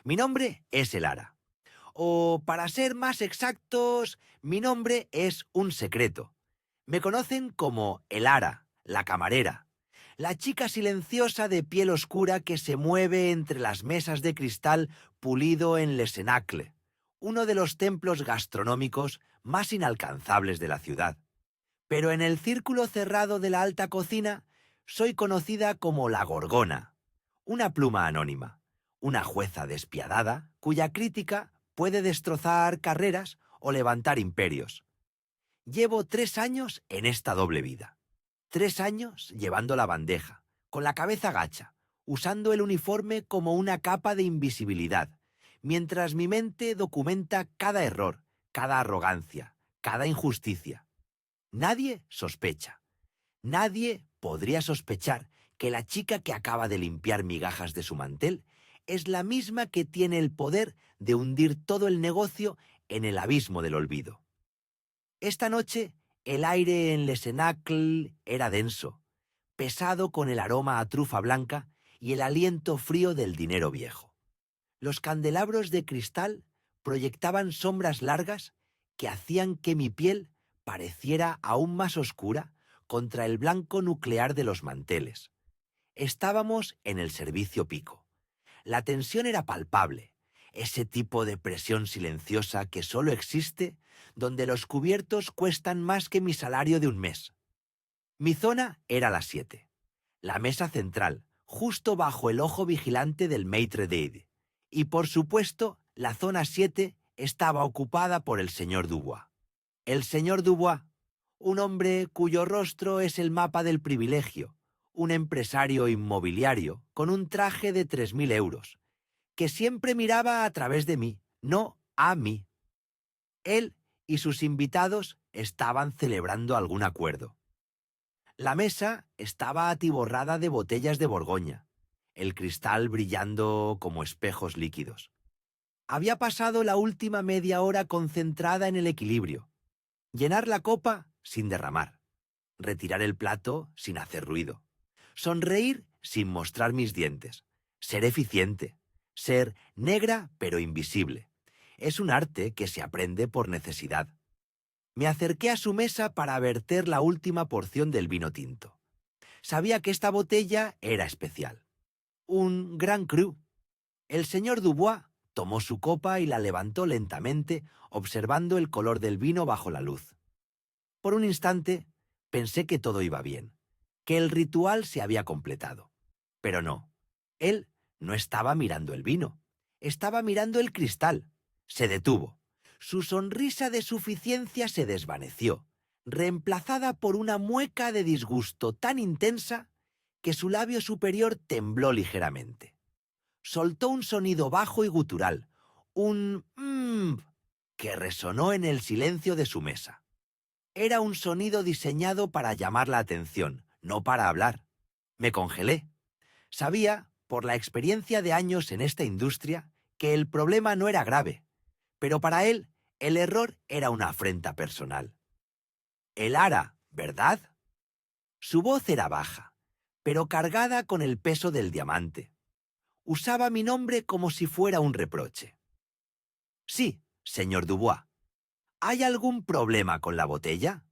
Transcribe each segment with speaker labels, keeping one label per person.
Speaker 1: Mi nombre es Elara. O, para ser más exactos, mi nombre es un secreto. Me conocen como Elara, la camarera, la chica silenciosa de piel oscura que se mueve entre las mesas de cristal pulido en Le Cénacle, uno de los templos gastronómicos más inalcanzables de la ciudad. Pero en el círculo cerrado de la alta cocina soy conocida como la Gorgona, una pluma anónima, una jueza despiadada cuya crítica puede destrozar carreras o levantar imperios. Llevo 3 años en esta doble vida. 3 años llevando la bandeja, con la cabeza gacha, usando el uniforme como una capa de invisibilidad, mientras mi mente documenta cada error, cada arrogancia, cada injusticia. Nadie sospecha. Nadie podría sospechar que la chica que acaba de limpiar migajas de su mantel es la misma que tiene el poder de hundir todo el negocio en el abismo del olvido. Esta noche, el aire en Le Cénacle era denso, pesado con el aroma a trufa blanca y el aliento frío del dinero viejo. Los candelabros de cristal proyectaban sombras largas que hacían que mi piel pareciera aún más oscura contra el blanco nuclear de los manteles. Estábamos en el servicio pico. La tensión era palpable, ese tipo de presión silenciosa que solo existe donde los cubiertos cuestan más que mi salario de un mes. Mi zona era la 7, la mesa central, justo bajo el ojo vigilante del maître d'aide. Y por supuesto, la zona 7 estaba ocupada por el señor Dubois. El señor Dubois, un hombre cuyo rostro es el mapa del privilegio, un empresario inmobiliario con un traje de 3.000 euros, que siempre miraba a través de mí, no a mí. Él y sus invitados estaban celebrando algún acuerdo. La mesa estaba atiborrada de botellas de Borgoña, el cristal brillando como espejos líquidos. Había pasado la última media hora concentrada en el equilibrio. Llenar la copa sin derramar. Retirar el plato sin hacer ruido. Sonreír sin mostrar mis dientes. Ser eficiente. Ser negra pero invisible. Es un arte que se aprende por necesidad. Me acerqué a su mesa para verter la última porción del vino tinto. Sabía que esta botella era especial. Un Grand Cru. El señor Dubois tomó su copa y la levantó lentamente, observando el color del vino bajo la luz. Por un instante pensé que todo iba bien, que el ritual se había completado. Pero no. Él no estaba mirando el vino. Estaba mirando el cristal. Se detuvo. Su sonrisa de suficiencia se desvaneció, reemplazada por una mueca de disgusto tan intensa que su labio superior tembló ligeramente. Soltó un sonido bajo y gutural, un que resonó en el silencio de su mesa. Era un sonido diseñado para llamar la atención, no para hablar. Me congelé. Sabía, por la experiencia de años en esta industria, que el problema no era grave, pero para él el error era una afrenta personal. Elara, ¿verdad? Su voz era baja, pero cargada con el peso del diamante. Usaba mi nombre como si fuera un reproche. Sí, señor Dubois. ¿Hay algún problema con la botella?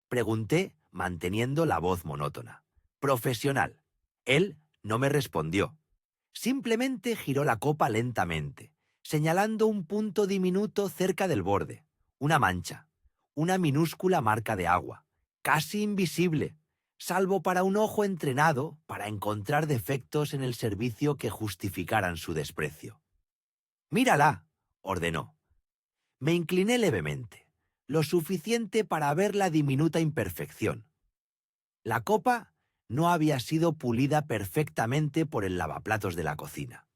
Speaker 1: Pregunté, manteniendo la voz monótona. Profesional. Él no me respondió. Simplemente giró la copa lentamente, señalando un punto diminuto cerca del borde, una mancha, una minúscula marca de agua, casi invisible, salvo para un ojo entrenado para encontrar defectos en el servicio que justificaran su desprecio. «Mírala», ordenó. Me incliné levemente, lo suficiente para ver la diminuta imperfección. La copa no había sido pulida perfectamente por el lavaplatos de la cocina.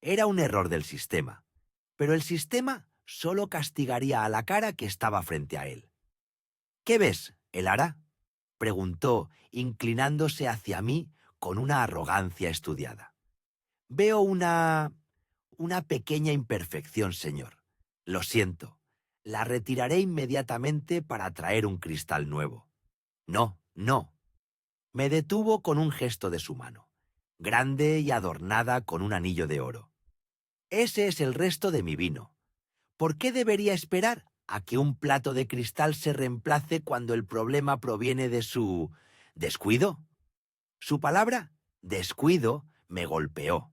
Speaker 1: Era un error del sistema, pero el sistema solo castigaría a la cara que estaba frente a él. «¿Qué ves, Elara?», preguntó, inclinándose hacia mí con una arrogancia estudiada. «Veo una pequeña imperfección, señor. Lo siento. La retiraré inmediatamente para traer un cristal nuevo». «No, no». Me detuvo con un gesto de su mano, grande y adornada con un anillo de oro. Ese es el resto de mi vino. ¿Por qué debería esperar a que un plato de cristal se reemplace cuando el problema proviene de su descuido? Su palabra, descuido, me golpeó.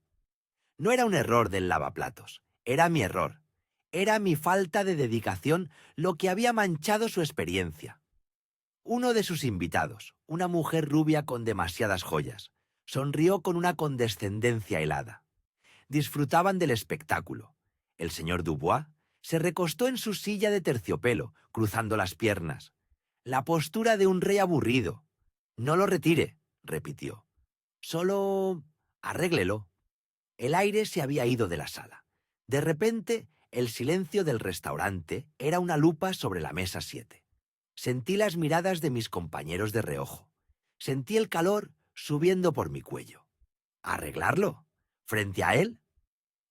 Speaker 1: No era un error del lavaplatos, era mi error. Era mi falta de dedicación lo que había manchado su experiencia. Uno de sus invitados, una mujer rubia con demasiadas joyas, sonrió con una condescendencia helada. Disfrutaban del espectáculo. El señor Dubois se recostó en su silla de terciopelo, cruzando las piernas. La postura de un rey aburrido. No lo retire, repitió. Solo arréglelo. El aire se había ido de la sala. De repente, el silencio del restaurante era una lupa sobre la mesa 7. Sentí las miradas de mis compañeros de reojo. Sentí el calor subiendo por mi cuello. ¿Arreglarlo? ¿Frente a él?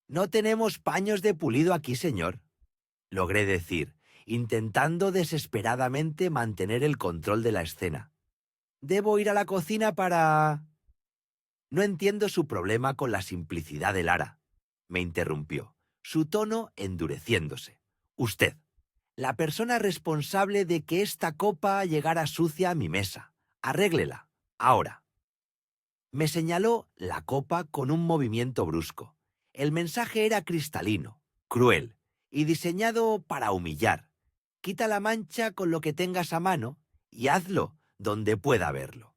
Speaker 1: No tenemos paños de pulido aquí, señor, logré decir, intentando desesperadamente mantener el control de la escena. Debo ir a la cocina para... No entiendo su problema con la simplicidad de Lara, me interrumpió, su tono endureciéndose. Usted, la persona responsable de que esta copa llegara sucia a mi mesa. Arréglela, ahora. Me señaló la copa con un movimiento brusco. El mensaje era cristalino, cruel y diseñado para humillar. Quita la mancha con lo que tengas a mano y hazlo donde pueda verlo.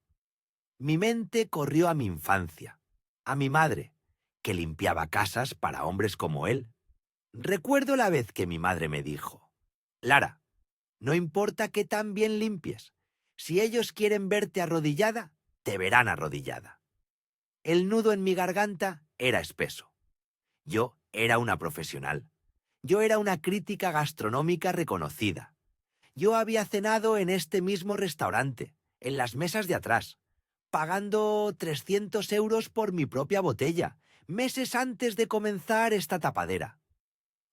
Speaker 1: Mi mente corrió a mi infancia, a mi madre, que limpiaba casas para hombres como él. Recuerdo la vez que mi madre me dijo: Lara, no importa que tan bien limpies, si ellos quieren verte arrodillada, te verán arrodillada. El nudo en mi garganta era espeso. Yo era una profesional. Yo era una crítica gastronómica reconocida. Yo había cenado en este mismo restaurante, en las mesas de atrás, pagando 300 euros por mi propia botella, meses antes de comenzar esta tapadera.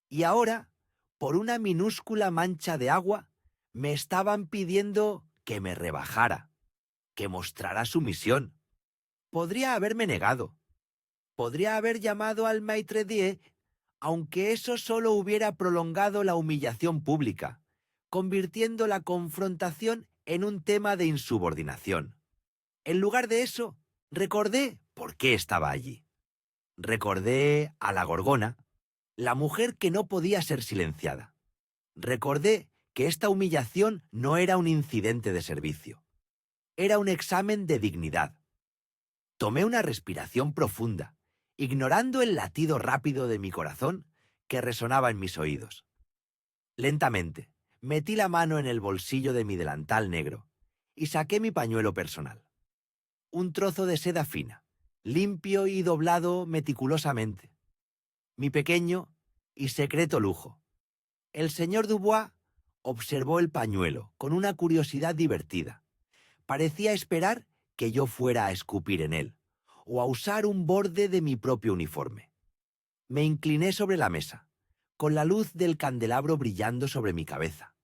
Speaker 1: Y ahora, por una minúscula mancha de agua, me estaban pidiendo que me rebajara, que mostrara sumisión. Podría haberme negado. Podría haber llamado al maître d', aunque eso solo hubiera prolongado la humillación pública, convirtiendo la confrontación en un tema de insubordinación. En lugar de eso, recordé por qué estaba allí. Recordé a la Gorgona, la mujer que no podía ser silenciada. Recordé que esta humillación no era un incidente de servicio. Era un examen de dignidad. Tomé una respiración profunda, ignorando el latido rápido de mi corazón que resonaba en mis oídos. Lentamente, metí la mano en el bolsillo de mi delantal negro y saqué mi pañuelo personal. Un trozo de seda fina, limpio y doblado meticulosamente. Mi pequeño y secreto lujo. El señor Dubois observó el pañuelo con una curiosidad divertida. Parecía esperar que yo fuera a escupir en él, o a usar un borde de mi propio uniforme. Me incliné sobre la mesa, con la luz del candelabro brillando sobre mi cabeza.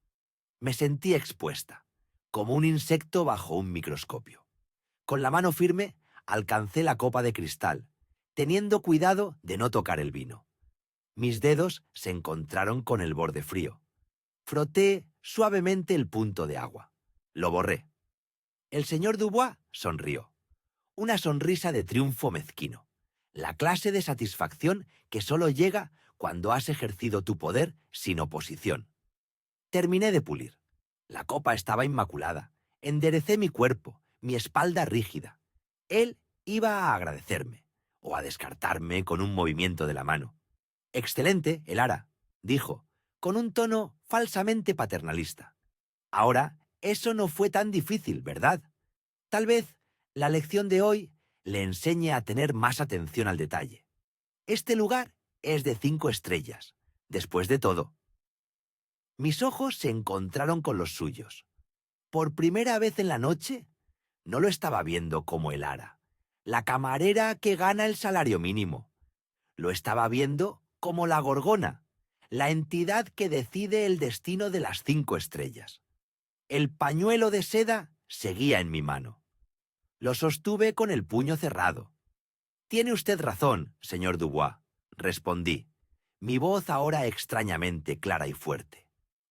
Speaker 1: Me sentí expuesta, como un insecto bajo un microscopio. Con la mano firme alcancé la copa de cristal, teniendo cuidado de no tocar el vino. Mis dedos se encontraron con el borde frío. Froté suavemente el punto de agua. Lo borré. El señor Dubois sonrió. Una sonrisa de triunfo mezquino. La clase de satisfacción que solo llega cuando has ejercido tu poder sin oposición. Terminé de pulir. La copa estaba inmaculada. Enderecé mi cuerpo, mi espalda rígida. Él iba a agradecerme, o a descartarme con un movimiento de la mano. «Excelente, Elara», dijo, con un tono falsamente paternalista. Ahora, eso no fue tan difícil, ¿verdad? Tal vez la lección de hoy le enseñe a tener más atención al detalle. Este lugar es de 5 estrellas, después de todo. Mis ojos se encontraron con los suyos. Por primera vez en la noche, no lo estaba viendo como Elara, la camarera que gana el salario mínimo. Lo estaba viendo como la Gorgona, la entidad que decide el destino de las 5 estrellas. El pañuelo de seda seguía en mi mano. Lo sostuve con el puño cerrado. «Tiene usted razón, señor Dubois», respondí, Mi voz ahora extrañamente clara y fuerte.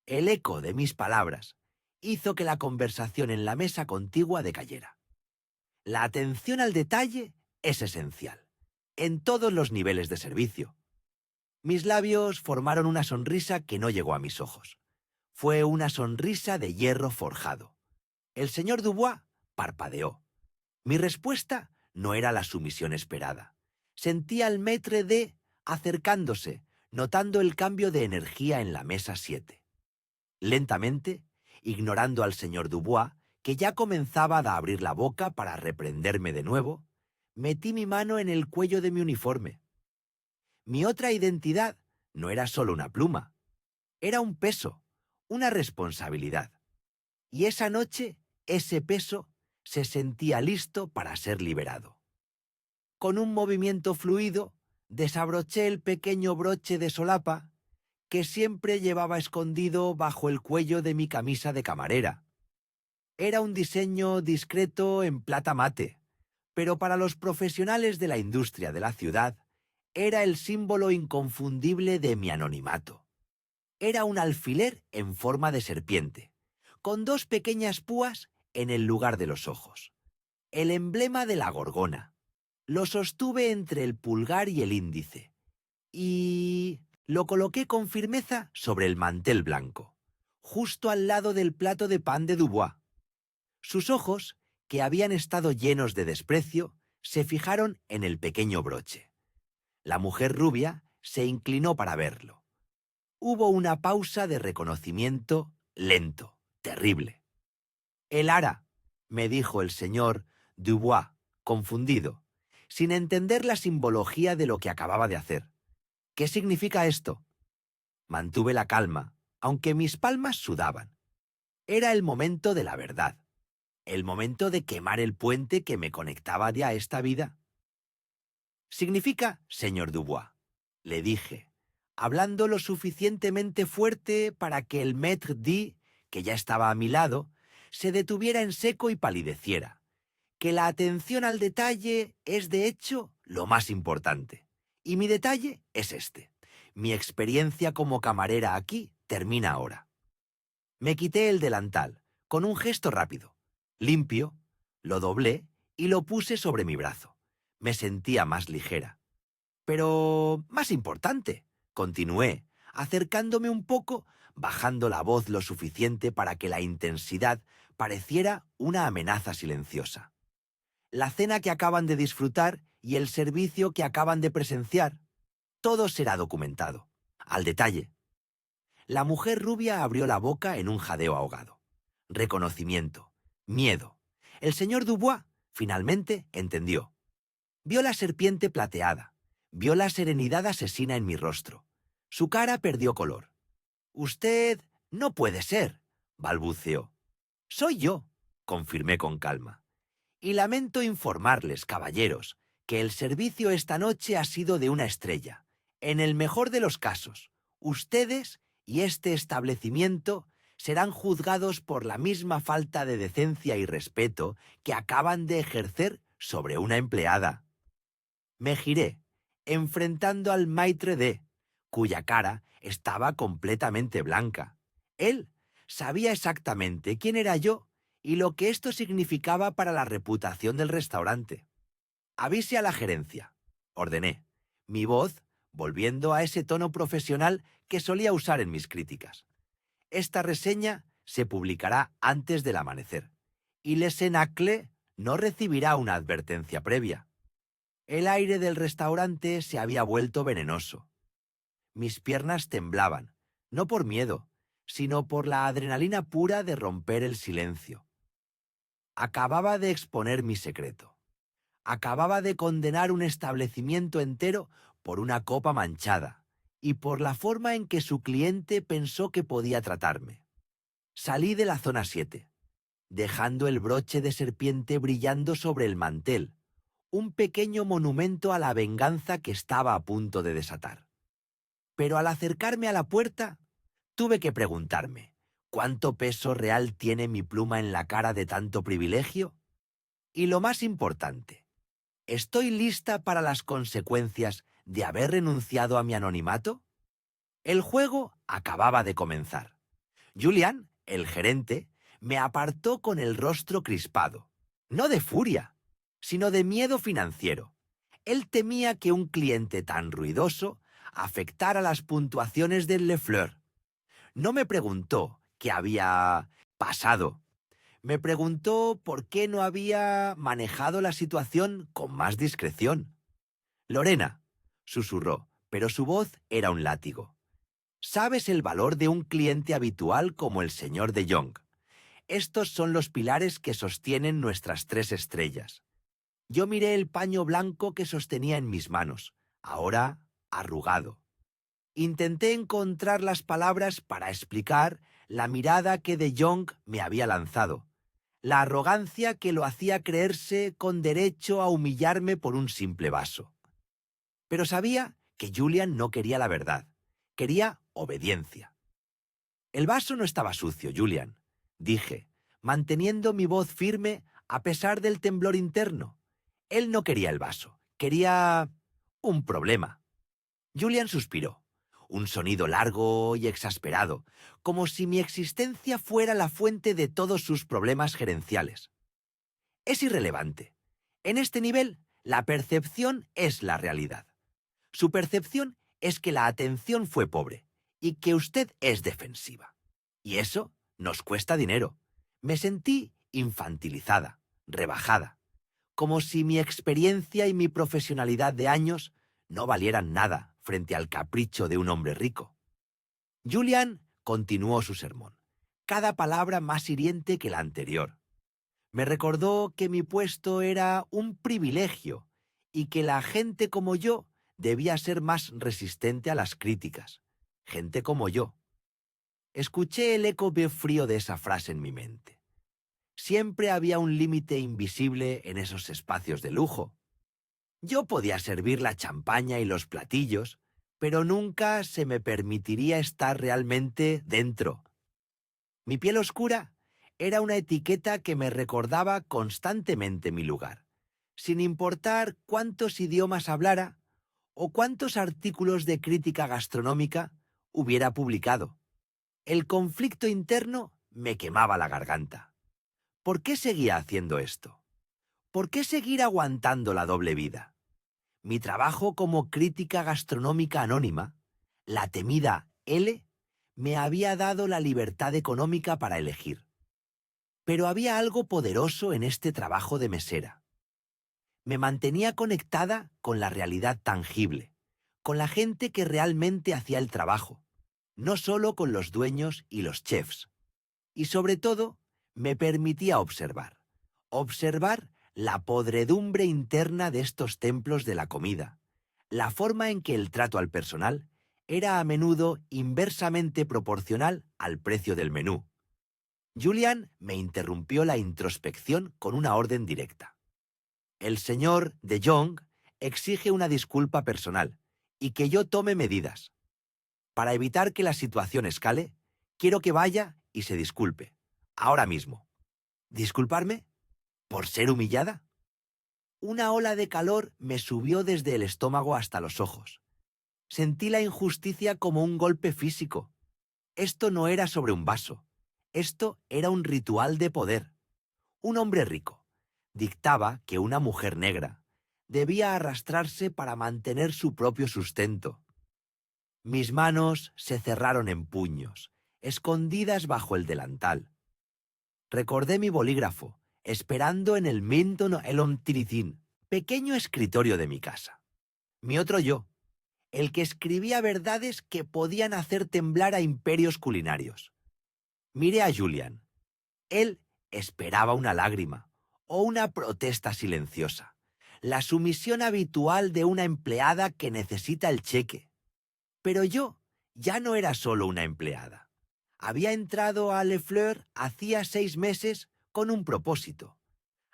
Speaker 1: El eco de mis palabras hizo que la conversación en la mesa contigua decayera. La atención al detalle es esencial, en todos los niveles de servicio. Mis labios formaron una sonrisa que no llegó a mis ojos. Fue una sonrisa de hierro forjado. El señor Dubois parpadeó. Mi respuesta no era la sumisión esperada. Sentí al maître d' acercándose, notando el cambio de energía en la mesa 7. Lentamente, ignorando al señor Dubois, que ya comenzaba a abrir la boca para reprenderme de nuevo, metí mi mano en el cuello de mi uniforme. Mi otra identidad no era solo una pluma, era un peso, una responsabilidad. Y esa noche, ese peso se sentía listo para ser liberado. Con un movimiento fluido, desabroché el pequeño broche de solapa que siempre llevaba escondido bajo el cuello de mi camisa de camarera. Era un diseño discreto en plata mate, pero para los profesionales de la industria de la ciudad, era el símbolo inconfundible de mi anonimato. Era un alfiler en forma de serpiente, con dos pequeñas púas en el lugar de los ojos. El emblema de la gorgona. Lo sostuve entre el pulgar y el índice, y lo coloqué con firmeza sobre el mantel blanco, justo al lado del plato de pan de Dubois. Sus ojos, que habían estado llenos de desprecio, se fijaron en el pequeño broche. La mujer rubia se inclinó para verlo. Hubo una pausa de reconocimiento lento, terrible. «El ara», me dijo el señor Dubois, confundido, sin entender la simbología de lo que acababa de hacer. «¿Qué significa esto?» Mantuve la calma, aunque mis palmas sudaban. Era el momento de la verdad, el momento de quemar el puente que me conectaba ya a esta vida. «Significa, señor Dubois», le dije, hablando lo suficientemente fuerte para que el maître d', que ya estaba a mi lado, se detuviera en seco y palideciera, que la atención al detalle es, de hecho, lo más importante. Y mi detalle es este. Mi experiencia como camarera aquí termina ahora. Me quité el delantal, con un gesto rápido, limpio, lo doblé y lo puse sobre mi brazo. Me sentía más ligera. Pero más importante, continué, acercándome un poco, bajando la voz lo suficiente para que la intensidad pareciera una amenaza silenciosa. La cena que acaban de disfrutar y el servicio que acaban de presenciar, todo será documentado, al detalle. La mujer rubia abrió la boca en un jadeo ahogado. Reconocimiento, miedo. El señor Dubois finalmente entendió. Vio la serpiente plateada, vio la serenidad asesina en mi rostro. Su cara perdió color. «Usted no puede ser», balbuceó. «Soy yo», confirmé con calma. «Y lamento informarles, caballeros, que el servicio esta noche ha sido de una estrella. En el mejor de los casos, ustedes y este establecimiento serán juzgados por la misma falta de decencia y respeto que acaban de ejercer sobre una empleada». Me giré, enfrentando al maître d', cuya cara estaba completamente blanca. Él sabía exactamente quién era yo y lo que esto significaba para la reputación del restaurante. «Avise a la gerencia», ordené, mi voz volviendo a ese tono profesional que solía usar en mis críticas. «Esta reseña se publicará antes del amanecer, y Le Cénacle no recibirá una advertencia previa». El aire del restaurante se había vuelto venenoso. Mis piernas temblaban, no por miedo, sino por la adrenalina pura de romper el silencio. Acababa de exponer mi secreto. Acababa de condenar un establecimiento entero por una copa manchada y por la forma en que su cliente pensó que podía tratarme. Salí de la zona 7, dejando el broche de serpiente brillando sobre el mantel, un pequeño monumento a la venganza que estaba a punto de desatar. Pero al acercarme a la puerta, tuve que preguntarme, ¿cuánto peso real tiene mi pluma en la cara de tanto privilegio? Y lo más importante, ¿estoy lista para las consecuencias de haber renunciado a mi anonimato? El juego acababa de comenzar. Julian, el gerente, me apartó con el rostro crispado. No de furia, sino de miedo financiero. Él temía que un cliente tan ruidoso afectara las puntuaciones del Le Fleur. No me preguntó qué había pasado. Me preguntó por qué no había manejado la situación con más discreción. Lorena, susurró, pero su voz era un látigo. ¿Sabes el valor de un cliente habitual como el señor de Jong? Estos son los pilares que sostienen nuestras 3 estrellas. Yo miré el paño blanco que sostenía en mis manos, ahora arrugado. Intenté encontrar las palabras para explicar la mirada que de Jong me había lanzado, la arrogancia que lo hacía creerse con derecho a humillarme por un simple vaso. Pero sabía que Julian no quería la verdad, quería obediencia. El vaso no estaba sucio, Julian, dije, manteniendo mi voz firme a pesar del temblor interno. Él no quería el vaso, quería un problema. Julian suspiró, un sonido largo y exasperado, como si mi existencia fuera la fuente de todos sus problemas gerenciales. Es irrelevante. En este nivel, la percepción es la realidad. Su percepción es que la atención fue pobre y que usted es defensiva. Y eso nos cuesta dinero. Me sentí infantilizada, rebajada, como si mi experiencia y mi profesionalidad de años no valieran nada frente al capricho de un hombre rico. Julian continuó su sermón, cada palabra más hiriente que la anterior. Me recordó que mi puesto era un privilegio y que la gente como yo debía ser más resistente a las críticas. Gente como yo. Escuché el eco frío de esa frase en mi mente. Siempre había un límite invisible en esos espacios de lujo. Yo podía servir la champaña y los platillos, pero nunca se me permitiría estar realmente dentro. Mi piel oscura era una etiqueta que me recordaba constantemente mi lugar, sin importar cuántos idiomas hablara o cuántos artículos de crítica gastronómica hubiera publicado. El conflicto interno me quemaba la garganta. ¿Por qué seguía haciendo esto? ¿Por qué seguir aguantando la doble vida? Mi trabajo como crítica gastronómica anónima, la temida L, me había dado la libertad económica para elegir. Pero había algo poderoso en este trabajo de mesera. Me mantenía conectada con la realidad tangible, con la gente que realmente hacía el trabajo, no solo con los dueños y los chefs. Y sobre todo, me permitía observar la podredumbre interna de estos templos de la comida, la forma en que el trato al personal era a menudo inversamente proporcional al precio del menú. Julian me interrumpió la introspección con una orden directa. El señor de Jong exige una disculpa personal y que yo tome medidas. Para evitar que la situación escale, quiero que vaya y se disculpe, ahora mismo. ¿Disculparme? ¿Por ser humillada? Una ola de calor me subió desde el estómago hasta los ojos. Sentí la injusticia como un golpe físico. Esto no era sobre un vaso. Esto era un ritual de poder. Un hombre rico dictaba que una mujer negra debía arrastrarse para mantener su propio sustento. Mis manos se cerraron en puños, escondidas bajo el delantal. Recordé mi bolígrafo, esperando en el Minton Elon Tiricín, pequeño escritorio de mi casa. Mi otro yo, el que escribía verdades que podían hacer temblar a imperios culinarios. Miré a Julian. Él esperaba una lágrima o una protesta silenciosa, la sumisión habitual de una empleada que necesita el cheque. Pero yo ya no era solo una empleada. Había entrado a Le Fleur hacía 6 meses con un propósito.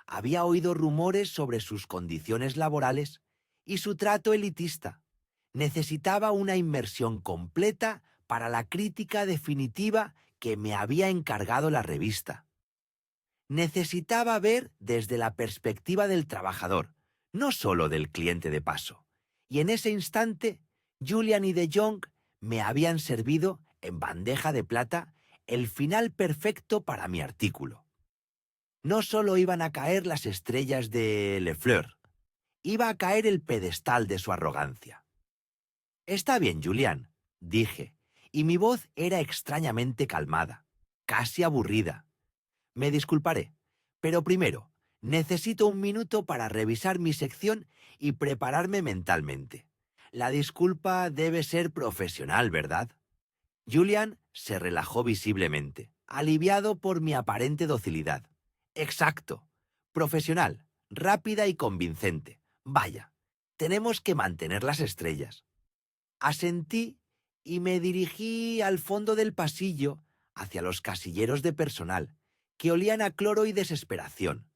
Speaker 1: Había oído rumores sobre sus condiciones laborales y su trato elitista. Necesitaba una inmersión completa para la crítica definitiva que me había encargado la revista. Necesitaba ver desde la perspectiva del trabajador, no solo del cliente de paso. Y en ese instante, Julian y de Jong me habían servido en bandeja de plata el final perfecto para mi artículo. No solo iban a caer las estrellas de Lefleur, iba a caer el pedestal de su arrogancia. «Está bien, Julián», dije, y mi voz era extrañamente calmada, casi aburrida. «Me disculparé, pero primero, necesito un minuto para revisar mi sección y prepararme mentalmente. La disculpa debe ser profesional, ¿verdad?». Julian se relajó visiblemente, aliviado por mi aparente docilidad. «Exacto. Profesional, rápida y convincente. Vaya, tenemos que mantener las estrellas». Asentí y me dirigí al fondo del pasillo hacia los casilleros de personal, que olían a cloro y desesperación.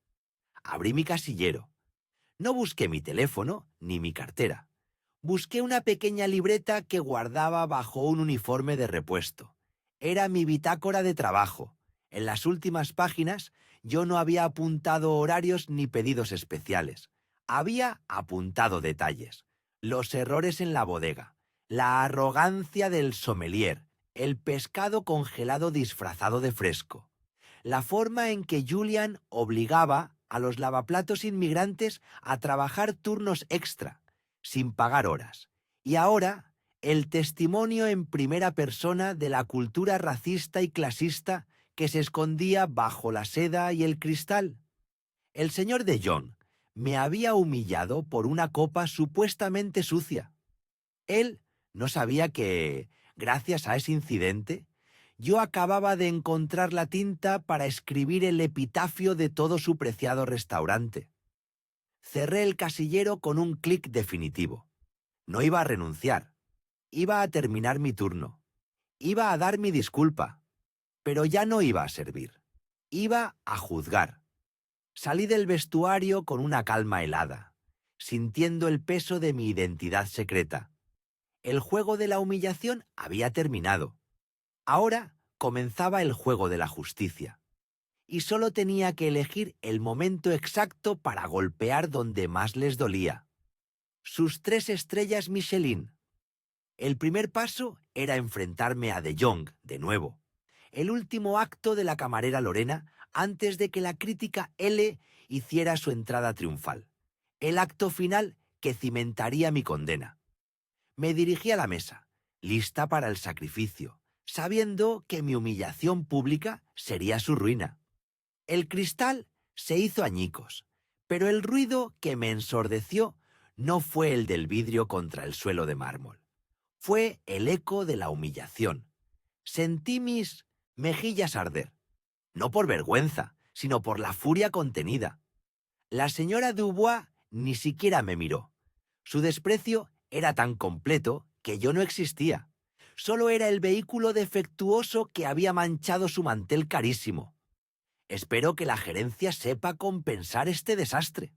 Speaker 1: Abrí mi casillero. No busqué mi teléfono ni mi cartera. Busqué una pequeña libreta que guardaba bajo un uniforme de repuesto. Era mi bitácora de trabajo. En las últimas páginas yo no había apuntado horarios ni pedidos especiales. Había apuntado detalles. Los errores en la bodega, la arrogancia del sommelier, el pescado congelado disfrazado de fresco, la forma en que Julian obligaba a los lavaplatos inmigrantes a trabajar turnos extra, sin pagar horas. Y ahora, el testimonio en primera persona de la cultura racista y clasista que se escondía bajo la seda y el cristal. El señor de Jong me había humillado por una copa supuestamente sucia. Él no sabía que, gracias a ese incidente, yo acababa de encontrar la tinta para escribir el epitafio de todo su preciado restaurante. Cerré el casillero con un clic definitivo. No iba a renunciar. Iba a terminar mi turno. Iba a dar mi disculpa. Pero ya no iba a servir. Iba a juzgar. Salí del vestuario con una calma helada, sintiendo el peso de mi identidad secreta. El juego de la humillación había terminado. Ahora comenzaba el juego de la justicia. Y solo tenía que elegir el momento exacto para golpear donde más les dolía. Sus 3 estrellas Michelin. El primer paso era enfrentarme a De Jong de nuevo. El último acto de la camarera Lorena antes de que la crítica L hiciera su entrada triunfal. El acto final que cimentaría mi condena. Me dirigí a la mesa, lista para el sacrificio, sabiendo que mi humillación pública sería su ruina. El cristal se hizo añicos, pero el ruido que me ensordeció no fue el del vidrio contra el suelo de mármol. Fue el eco de la humillación. Sentí mis mejillas arder, no por vergüenza, sino por la furia contenida. La señora Dubois ni siquiera me miró. Su desprecio era tan completo que yo no existía. Solo era el vehículo defectuoso que había manchado su mantel carísimo. «Espero que la gerencia sepa compensar este desastre»,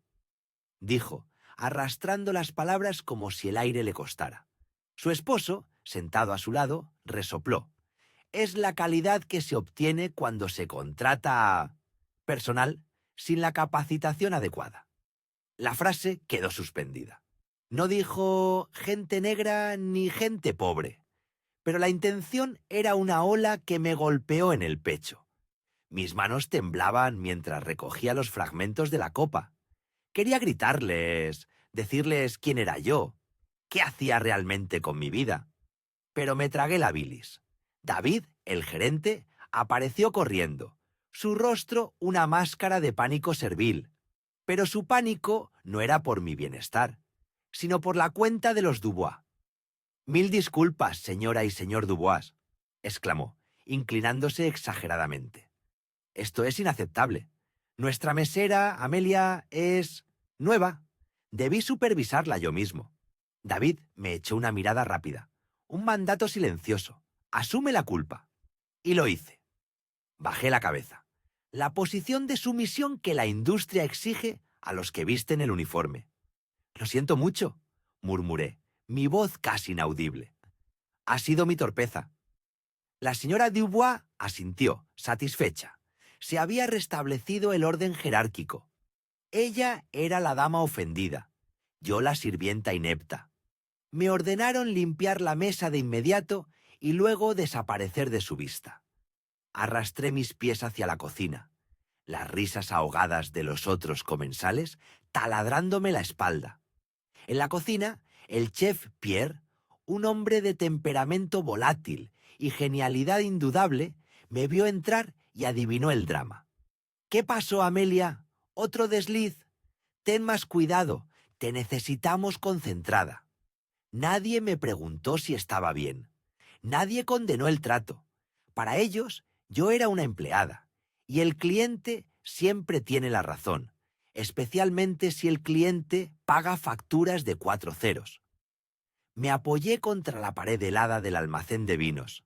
Speaker 1: dijo, arrastrando las palabras como si el aire le costara. Su esposo, sentado a su lado, resopló. «Es la calidad que se obtiene cuando se contrata personal sin la capacitación adecuada». La frase quedó suspendida. No dijo gente negra ni gente pobre, pero la intención era una ola que me golpeó en el pecho. Mis manos temblaban mientras recogía los fragmentos de la copa. Quería gritarles, decirles quién era yo, qué hacía realmente con mi vida. Pero me tragué la bilis. David, el gerente, apareció corriendo. Su rostro una máscara de pánico servil. Pero su pánico no era por mi bienestar, sino por la cuenta de los Dubois. «Mil disculpas, señora y señor Dubois», exclamó, inclinándose exageradamente. «Esto es inaceptable. Nuestra mesera, Amelia, es nueva. Debí supervisarla yo mismo». David me echó una mirada rápida. Un mandato silencioso. «Asume la culpa». Y lo hice. Bajé la cabeza. La posición de sumisión que la industria exige a los que visten el uniforme. «Lo siento mucho», murmuré, mi voz casi inaudible. «Ha sido mi torpeza». La señora Dubois asintió, satisfecha. Se había restablecido el orden jerárquico. Ella era la dama ofendida, yo la sirvienta inepta. Me ordenaron limpiar la mesa de inmediato y luego desaparecer de su vista. Arrastré mis pies hacia la cocina, las risas ahogadas de los otros comensales taladrándome la espalda. En la cocina, el chef Pierre, un hombre de temperamento volátil y genialidad indudable, me vio entrar y adivinó el drama. ¿Qué pasó, Amelia? ¿Otro desliz? Ten más cuidado, te necesitamos concentrada. Nadie me preguntó si estaba bien. Nadie condenó el trato. Para ellos, yo era una empleada, y el cliente siempre tiene la razón, especialmente si el cliente paga facturas de 4 ceros. Me apoyé contra la pared helada del almacén de vinos.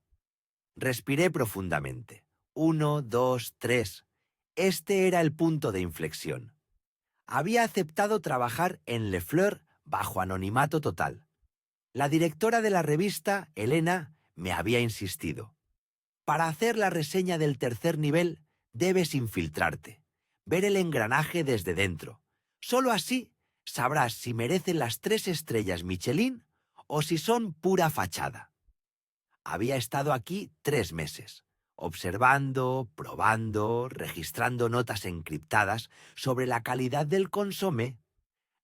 Speaker 1: Respiré profundamente. 1, 2, 3. Este era el punto de inflexión. Había aceptado trabajar en Le Fleur bajo anonimato total. La directora de la revista, Elena, me había insistido. Para hacer la reseña del tercer nivel, debes infiltrarte, ver el engranaje desde dentro. Solo así sabrás si merecen las 3 estrellas Michelin o si son pura fachada. Había estado aquí 3 meses, observando, probando, registrando notas encriptadas sobre la calidad del consomé,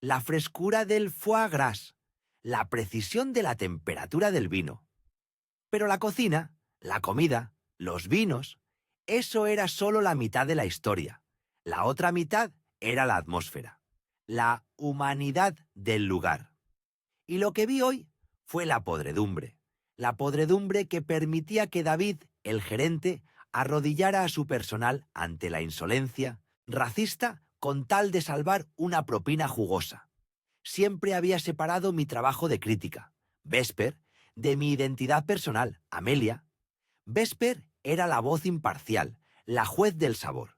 Speaker 1: la frescura del foie gras, la precisión de la temperatura del vino. Pero la cocina, la comida, los vinos, eso era solo la mitad de la historia. La otra mitad era la atmósfera, la humanidad del lugar. Y lo que vi hoy fue la podredumbre que permitía que David, el gerente, arrodillara a su personal ante la insolencia racista con tal de salvar una propina jugosa. Siempre había separado mi trabajo de crítica, Vesper, de mi identidad personal, Amelia. Vesper era la voz imparcial, la juez del sabor.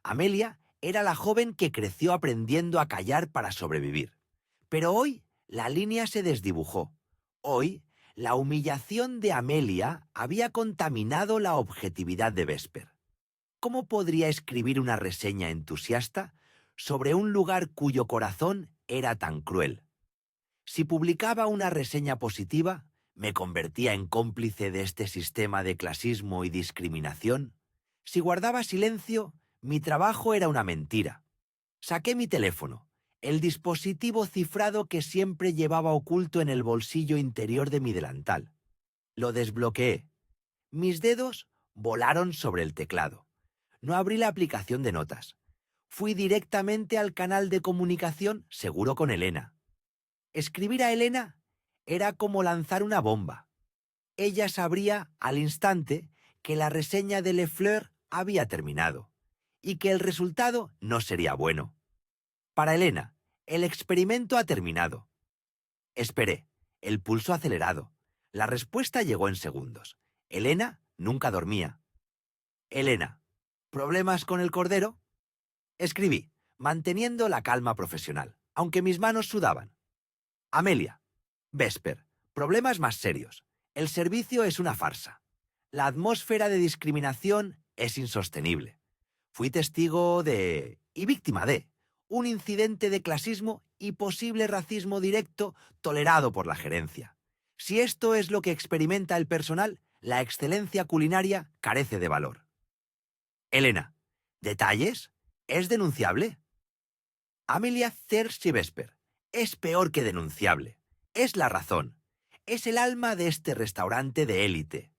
Speaker 1: Amelia era la joven que creció aprendiendo a callar para sobrevivir. Pero hoy la línea se desdibujó. Hoy la humillación de Amelia había contaminado la objetividad de Vesper. ¿Cómo podría escribir una reseña entusiasta sobre un lugar cuyo corazón era tan cruel? Si publicaba una reseña positiva, ¿me convertía en cómplice de este sistema de clasismo y discriminación? Si guardaba silencio, mi trabajo era una mentira. Saqué mi teléfono, el dispositivo cifrado que siempre llevaba oculto en el bolsillo interior de mi delantal. Lo desbloqueé. Mis dedos volaron sobre el teclado. No abrí la aplicación de notas. Fui directamente al canal de comunicación, seguro con Elena. Escribir a Elena era como lanzar una bomba. Ella sabría al instante que la reseña de Le Fleur había terminado y que el resultado no sería bueno. Para Elena, el experimento ha terminado. Esperé, el pulso acelerado. La respuesta llegó en segundos. Elena nunca dormía. Elena, ¿problemas con el cordero? Escribí, manteniendo la calma profesional, aunque mis manos sudaban. Amelia, Vesper, problemas más serios. El servicio es una farsa. La atmósfera de discriminación es insostenible. Fui testigo de, y víctima de, un incidente de clasismo y posible racismo directo tolerado por la gerencia. Si esto es lo que experimenta el personal, la excelencia culinaria carece de valor. Elena, ¿detalles? ¿Es denunciable? Amelia Thirst y Vesper, es peor que denunciable. Es la razón. Es el alma de este restaurante de élite.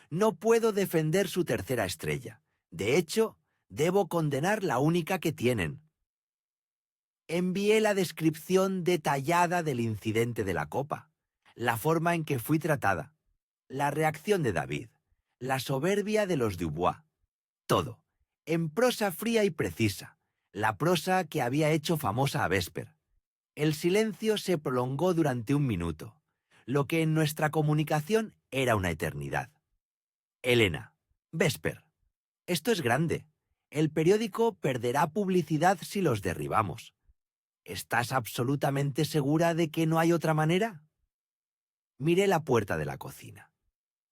Speaker 1: No puedo defender su tercera estrella. De hecho, debo condenar la única que tienen. Envié la descripción detallada del incidente de la copa, la forma en que fui tratada, la reacción de David, la soberbia de los Dubois. Todo, en prosa fría y precisa, la prosa que había hecho famosa a Vesper. El silencio se prolongó durante 1 minuto, lo que en nuestra comunicación era una eternidad. Elena, Vesper, esto es grande. El periódico perderá publicidad si los derribamos. ¿Estás absolutamente segura de que no hay otra manera? Miré la puerta de la cocina.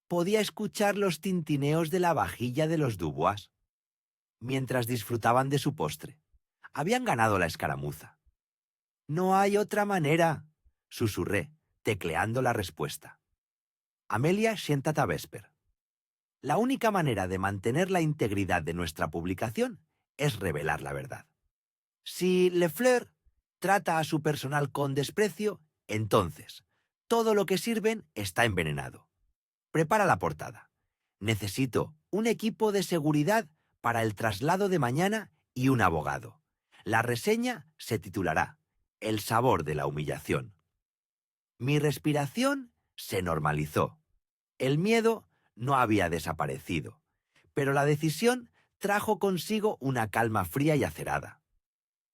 Speaker 1: Podía escuchar los tintineos de la vajilla de los Dubois mientras disfrutaban de su postre. Habían ganado la escaramuza. No hay otra manera, susurré, tecleando la respuesta. Amelia siéntate a Vesper. La única manera de mantener la integridad de nuestra publicación es revelar la verdad. Si Lefleur trata a su personal con desprecio, entonces todo lo que sirven está envenenado. Prepara la portada. Necesito un equipo de seguridad para el traslado de mañana y un abogado. La reseña se titulará El sabor de la humillación. Mi respiración se normalizó. El miedo no había desaparecido, pero la decisión trajo consigo una calma fría y acerada.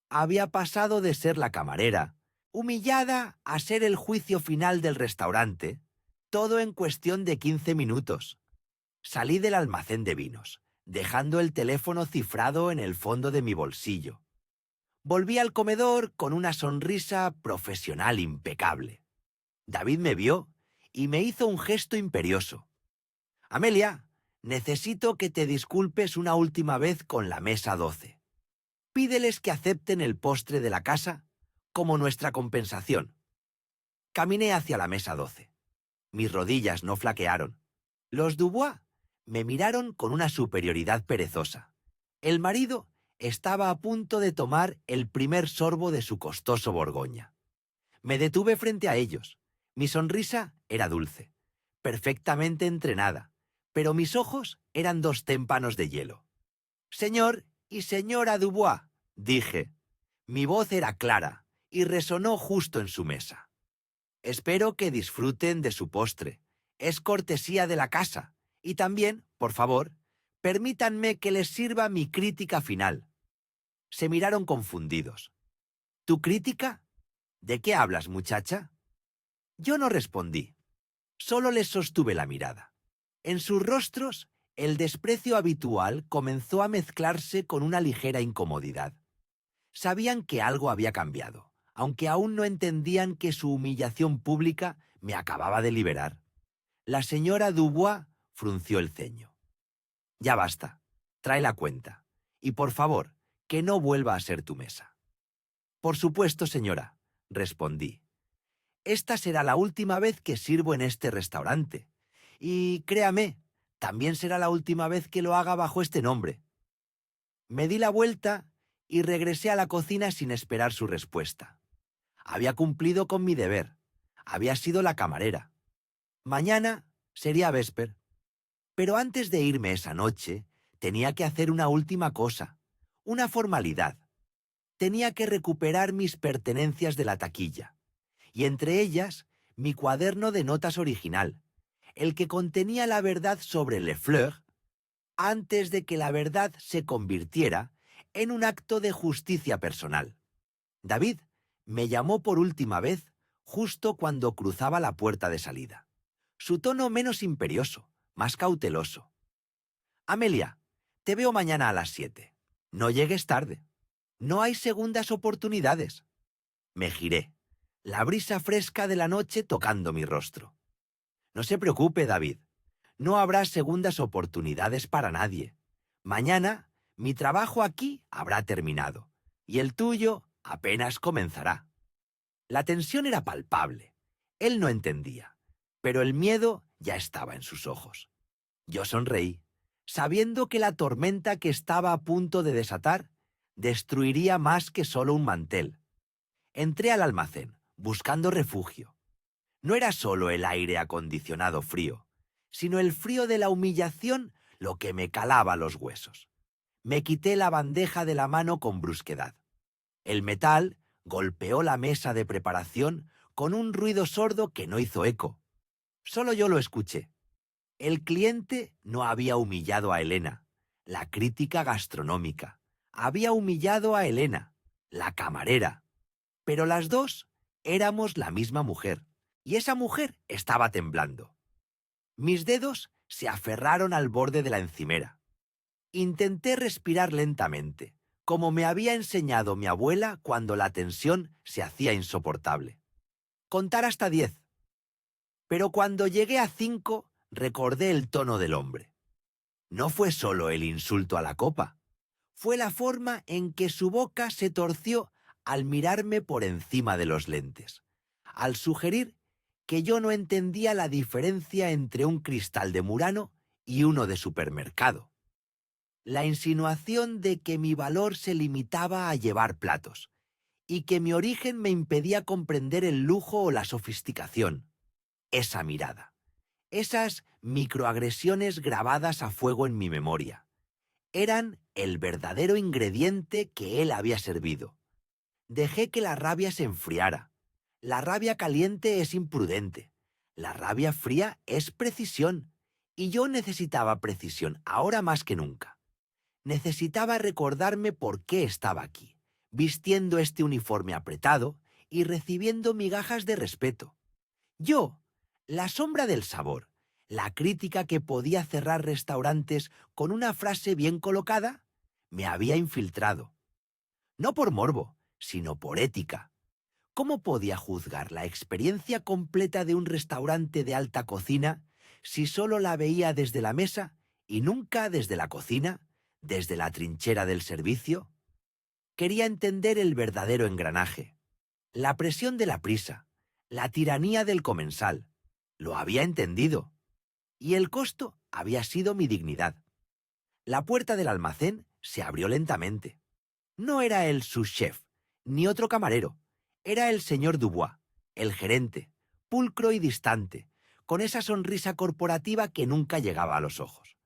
Speaker 1: Había pasado de ser la camarera, humillada, a ser el juicio final del restaurante, todo en cuestión de 15 minutos. Salí del almacén de vinos, dejando el teléfono cifrado en el fondo de mi bolsillo. Volví al comedor con una sonrisa profesional impecable. David me vio y me hizo un gesto imperioso. Amelia, necesito que te disculpes una última vez con la mesa 12. Pídeles que acepten el postre de la casa como nuestra compensación. Caminé hacia la mesa 12. Mis rodillas no flaquearon. Los Dubois me miraron con una superioridad perezosa. El marido estaba a punto de tomar el primer sorbo de su costoso Borgoña. Me detuve frente a ellos. Mi sonrisa era dulce, perfectamente entrenada, pero mis ojos eran dos témpanos de hielo. «Señor y señora Dubois», dije. Mi voz era clara y resonó justo en su mesa. «Espero que disfruten de su postre. Es cortesía de la casa. Y también, por favor, permítanme que les sirva mi crítica final». Se miraron confundidos. «¿Tu crítica? ¿De qué hablas, muchacha?» Yo no respondí. Solo les sostuve la mirada. En sus rostros, el desprecio habitual comenzó a mezclarse con una ligera incomodidad. Sabían que algo había cambiado, aunque aún no entendían que su humillación pública me acababa de liberar. La señora Dubois frunció el ceño. «Ya basta. Trae la cuenta. Y por favor, que no vuelva a ser tu mesa». «Por supuesto, señora», respondí. «Esta será la última vez que sirvo en este restaurante. Y créame, también será la última vez que lo haga bajo este nombre». Me di la vuelta y regresé a la cocina sin esperar su respuesta. Había cumplido con mi deber. Había sido la camarera. Mañana sería Vesper. Pero antes de irme esa noche, tenía que hacer una última cosa, una formalidad. Tenía que recuperar mis pertenencias de la taquilla, y entre ellas mi cuaderno de notas original, el que contenía la verdad sobre Lefleur, antes de que la verdad se convirtiera en un acto de justicia personal. David me llamó por última vez justo cuando cruzaba la puerta de salida. Su tono menos imperioso, más cauteloso. «Amelia, te veo mañana a las 7. No llegues tarde. No hay segundas oportunidades». Me giré, la brisa fresca de la noche tocando mi rostro. «No se preocupe, David. No habrá segundas oportunidades para nadie. Mañana mi trabajo aquí habrá terminado, y el tuyo apenas comenzará». La tensión era palpable. Él no entendía, pero el miedo ya estaba en sus ojos. Yo sonreí, sabiendo que la tormenta que estaba a punto de desatar destruiría más que solo un mantel. Entré al almacén, buscando refugio. No era solo el aire acondicionado frío, sino el frío de la humillación lo que me calaba los huesos. Me quité la bandeja de la mano con brusquedad. El metal golpeó la mesa de preparación con un ruido sordo que no hizo eco. Solo yo lo escuché. El cliente no había humillado a Elena, la crítica gastronómica. Había humillado a Elena, la camarera. Pero las dos éramos la misma mujer, y esa mujer estaba temblando. Mis dedos se aferraron al borde de la encimera. Intenté respirar lentamente, como me había enseñado mi abuela cuando la tensión se hacía insoportable. Contar hasta 10. Pero cuando llegué a 5, recordé el tono del hombre. No fue solo el insulto a la copa, fue la forma en que su boca se torció al mirarme por encima de los lentes, al sugerir que yo no entendía la diferencia entre un cristal de Murano y uno de supermercado. La insinuación de que mi valor se limitaba a llevar platos y que mi origen me impedía comprender el lujo o la sofisticación. Esa mirada, esas microagresiones grabadas a fuego en mi memoria, eran el verdadero ingrediente que él había servido. Dejé que la rabia se enfriara. La rabia caliente es imprudente. La rabia fría es precisión. Y yo necesitaba precisión ahora más que nunca. Necesitaba recordarme por qué estaba aquí, vistiendo este uniforme apretado y recibiendo migajas de respeto. Yo, la sombra del sabor, la crítica que podía cerrar restaurantes con una frase bien colocada, me había infiltrado. No por morbo, sino por ética. ¿Cómo podía juzgar la experiencia completa de un restaurante de alta cocina si solo la veía desde la mesa y nunca desde la cocina, desde la trinchera del servicio? Quería entender el verdadero engranaje, la presión de la prisa, la tiranía del comensal. Lo había entendido. Y el costo había sido mi dignidad. La puerta del almacén se abrió lentamente. No era el sous-chef, ni otro camarero. Era el señor Dubois, el gerente, pulcro y distante, con esa sonrisa corporativa que nunca llegaba a los ojos.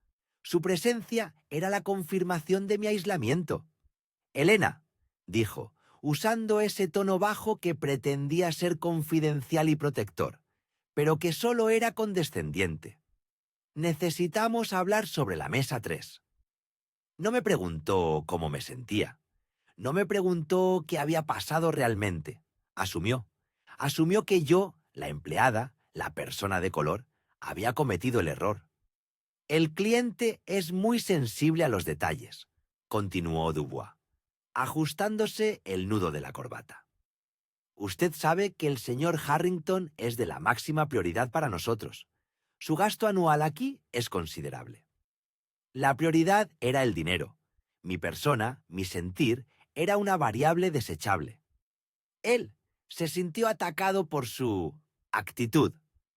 Speaker 1: Su presencia era la confirmación de mi aislamiento. «Elena», dijo, usando ese tono bajo que pretendía ser confidencial y protector, pero que solo era condescendiente. «Necesitamos hablar sobre la mesa 3». No me preguntó cómo me sentía. No me preguntó qué había pasado realmente. Asumió. Asumió que yo, la empleada, la persona de color, había cometido el error. «El cliente es muy sensible a los detalles», continuó Dubois, ajustándose el nudo de la corbata. «Usted sabe que el señor Harrington es de la máxima prioridad para nosotros. Su gasto anual aquí es considerable. La prioridad era el dinero. Mi persona, mi sentir, era una variable desechable. Él se sintió atacado por su actitud»,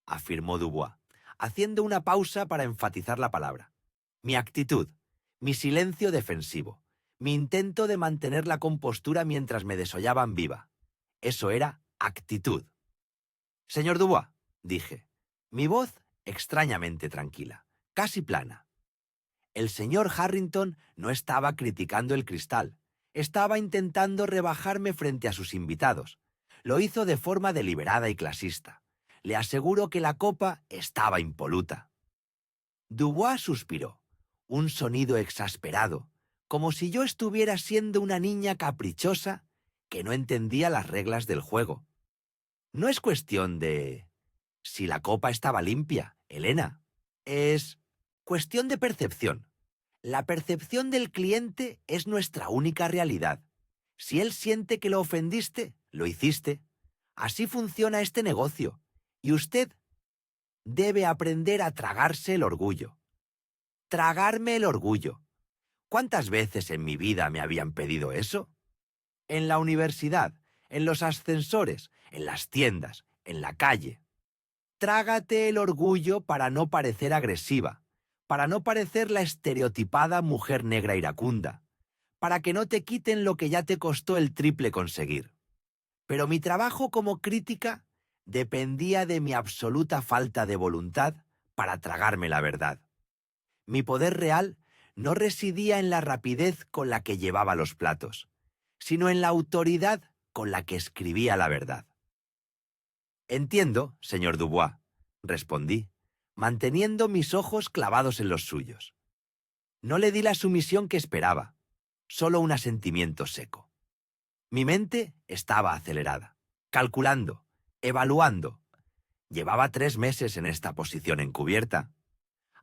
Speaker 1: afirmó Dubois, haciendo una pausa para enfatizar la palabra. «Mi actitud, mi silencio defensivo, mi intento de mantener la compostura mientras me desollaban viva. Eso era actitud». «Señor Dubois», dije, mi voz extrañamente tranquila, casi plana. El señor Harrington no estaba criticando el cristal. Estaba intentando rebajarme frente a sus invitados. Lo hizo de forma deliberada y clasista. Le aseguro que la copa estaba impoluta. Dubois suspiró, un sonido exasperado, como si yo estuviera siendo una niña caprichosa que no entendía las reglas del juego. «No es cuestión de si la copa estaba limpia, Elena. Es cuestión de percepción. La percepción del cliente es nuestra única realidad. Si él siente que lo ofendiste, lo hiciste. Así funciona este negocio. Y usted debe aprender a tragarse el orgullo». Tragarme el orgullo. ¿Cuántas veces en mi vida me habían pedido eso? En la universidad, en los ascensores, en las tiendas, en la calle. Trágate el orgullo para no parecer agresiva, para no parecer la estereotipada mujer negra iracunda, para que no te quiten lo que ya te costó el triple conseguir. Pero mi trabajo como crítica dependía de mi absoluta falta de voluntad para tragarme la verdad. Mi poder real no residía en la rapidez con la que llevaba los platos, sino en la autoridad con la que escribía la verdad. «Entiendo, señor Dubois», respondí, manteniendo mis ojos clavados en los suyos. No le di la sumisión que esperaba, solo un asentimiento seco. Mi mente estaba acelerada, calculando, evaluando. Llevaba 3 meses en esta posición encubierta.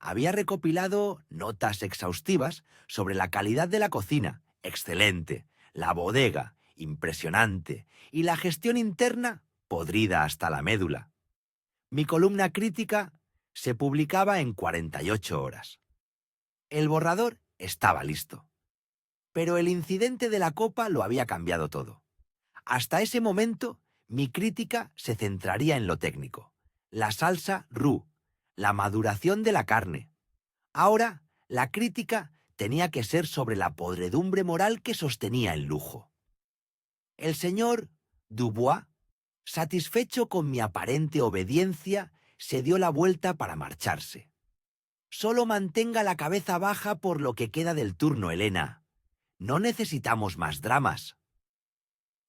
Speaker 1: Había recopilado notas exhaustivas sobre la calidad de la cocina, excelente, la bodega, impresionante, y la gestión interna, podrida hasta la médula. Mi columna crítica se publicaba en 48 horas. El borrador estaba listo. Pero el incidente de la copa lo había cambiado todo. Hasta ese momento, mi crítica se centraría en lo técnico, la salsa roux, la maduración de la carne. Ahora, la crítica tenía que ser sobre la podredumbre moral que sostenía el lujo. El señor Dubois, satisfecho con mi aparente obediencia, se dio la vuelta para marcharse. Solo mantenga la cabeza baja por lo que queda del turno, Helena. No necesitamos más dramas.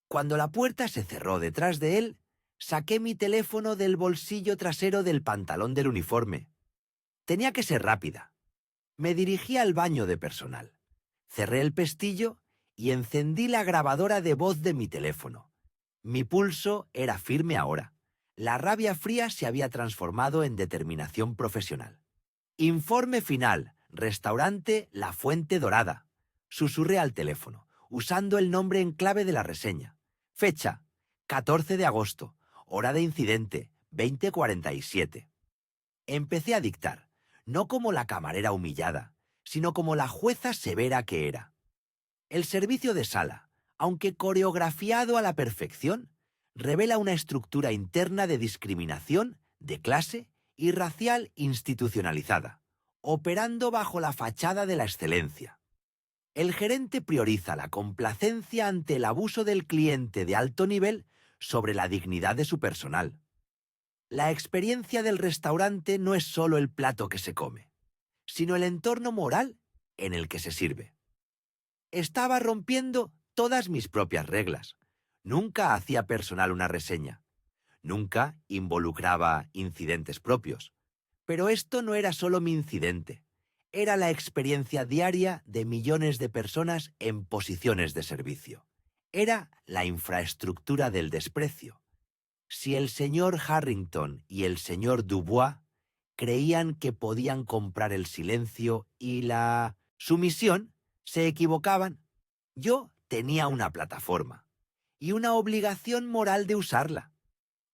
Speaker 1: Cuando la puerta se cerró detrás de él, saqué mi teléfono del bolsillo trasero del pantalón del uniforme. Tenía que ser rápida. Me dirigí al baño de personal. Cerré el pestillo y encendí la grabadora de voz de mi teléfono. Mi pulso era firme ahora. La rabia fría se había transformado en determinación profesional. Informe final. Restaurante La Fuente Dorada. Susurré al teléfono, usando el nombre en clave de la reseña. Fecha: 14 de agosto. Hora de incidente: 20:47. Empecé a dictar, no como la camarera humillada, sino como la jueza severa que era. El servicio de sala, aunque coreografiado a la perfección, revela una estructura interna de discriminación, de clase y racial institucionalizada, operando bajo la fachada de la excelencia. El gerente prioriza la complacencia ante el abuso del cliente de alto nivel sobre la dignidad de su personal. La experiencia del restaurante no es solo el plato que se come, sino el entorno moral en el que se sirve. Estaba rompiendo todas mis propias reglas. Nunca hacía personal una reseña. Nunca involucraba incidentes propios. Pero esto no era solo mi incidente. Era la experiencia diaria de millones de personas en posiciones de servicio. Era la infraestructura del desprecio. Si el señor Harrington y el señor Dubois creían que podían comprar el silencio y la sumisión, se equivocaban. Yo tenía una plataforma y una obligación moral de usarla.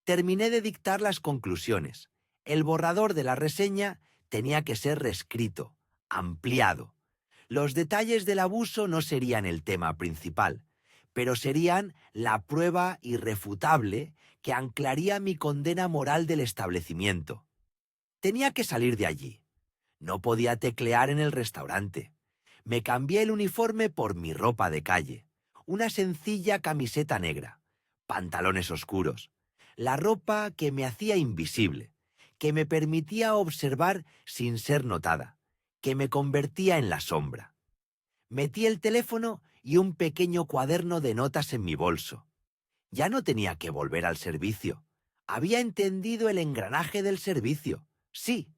Speaker 1: Terminé de dictar las conclusiones. El borrador de la reseña tenía que ser reescrito, ampliado. Los detalles del abuso no serían el tema principal, pero serían la prueba irrefutable que anclaría mi condena moral del establecimiento. Tenía que salir de allí. No podía teclear en el restaurante. Me cambié el uniforme por mi ropa de calle, una sencilla camiseta negra, pantalones oscuros, la ropa que me hacía invisible, que me permitía observar sin ser notada, que me convertía en la sombra. Metí el teléfono y un pequeño cuaderno de notas en mi bolso. Ya no tenía que volver al servicio. Había entendido el engranaje del servicio, sí,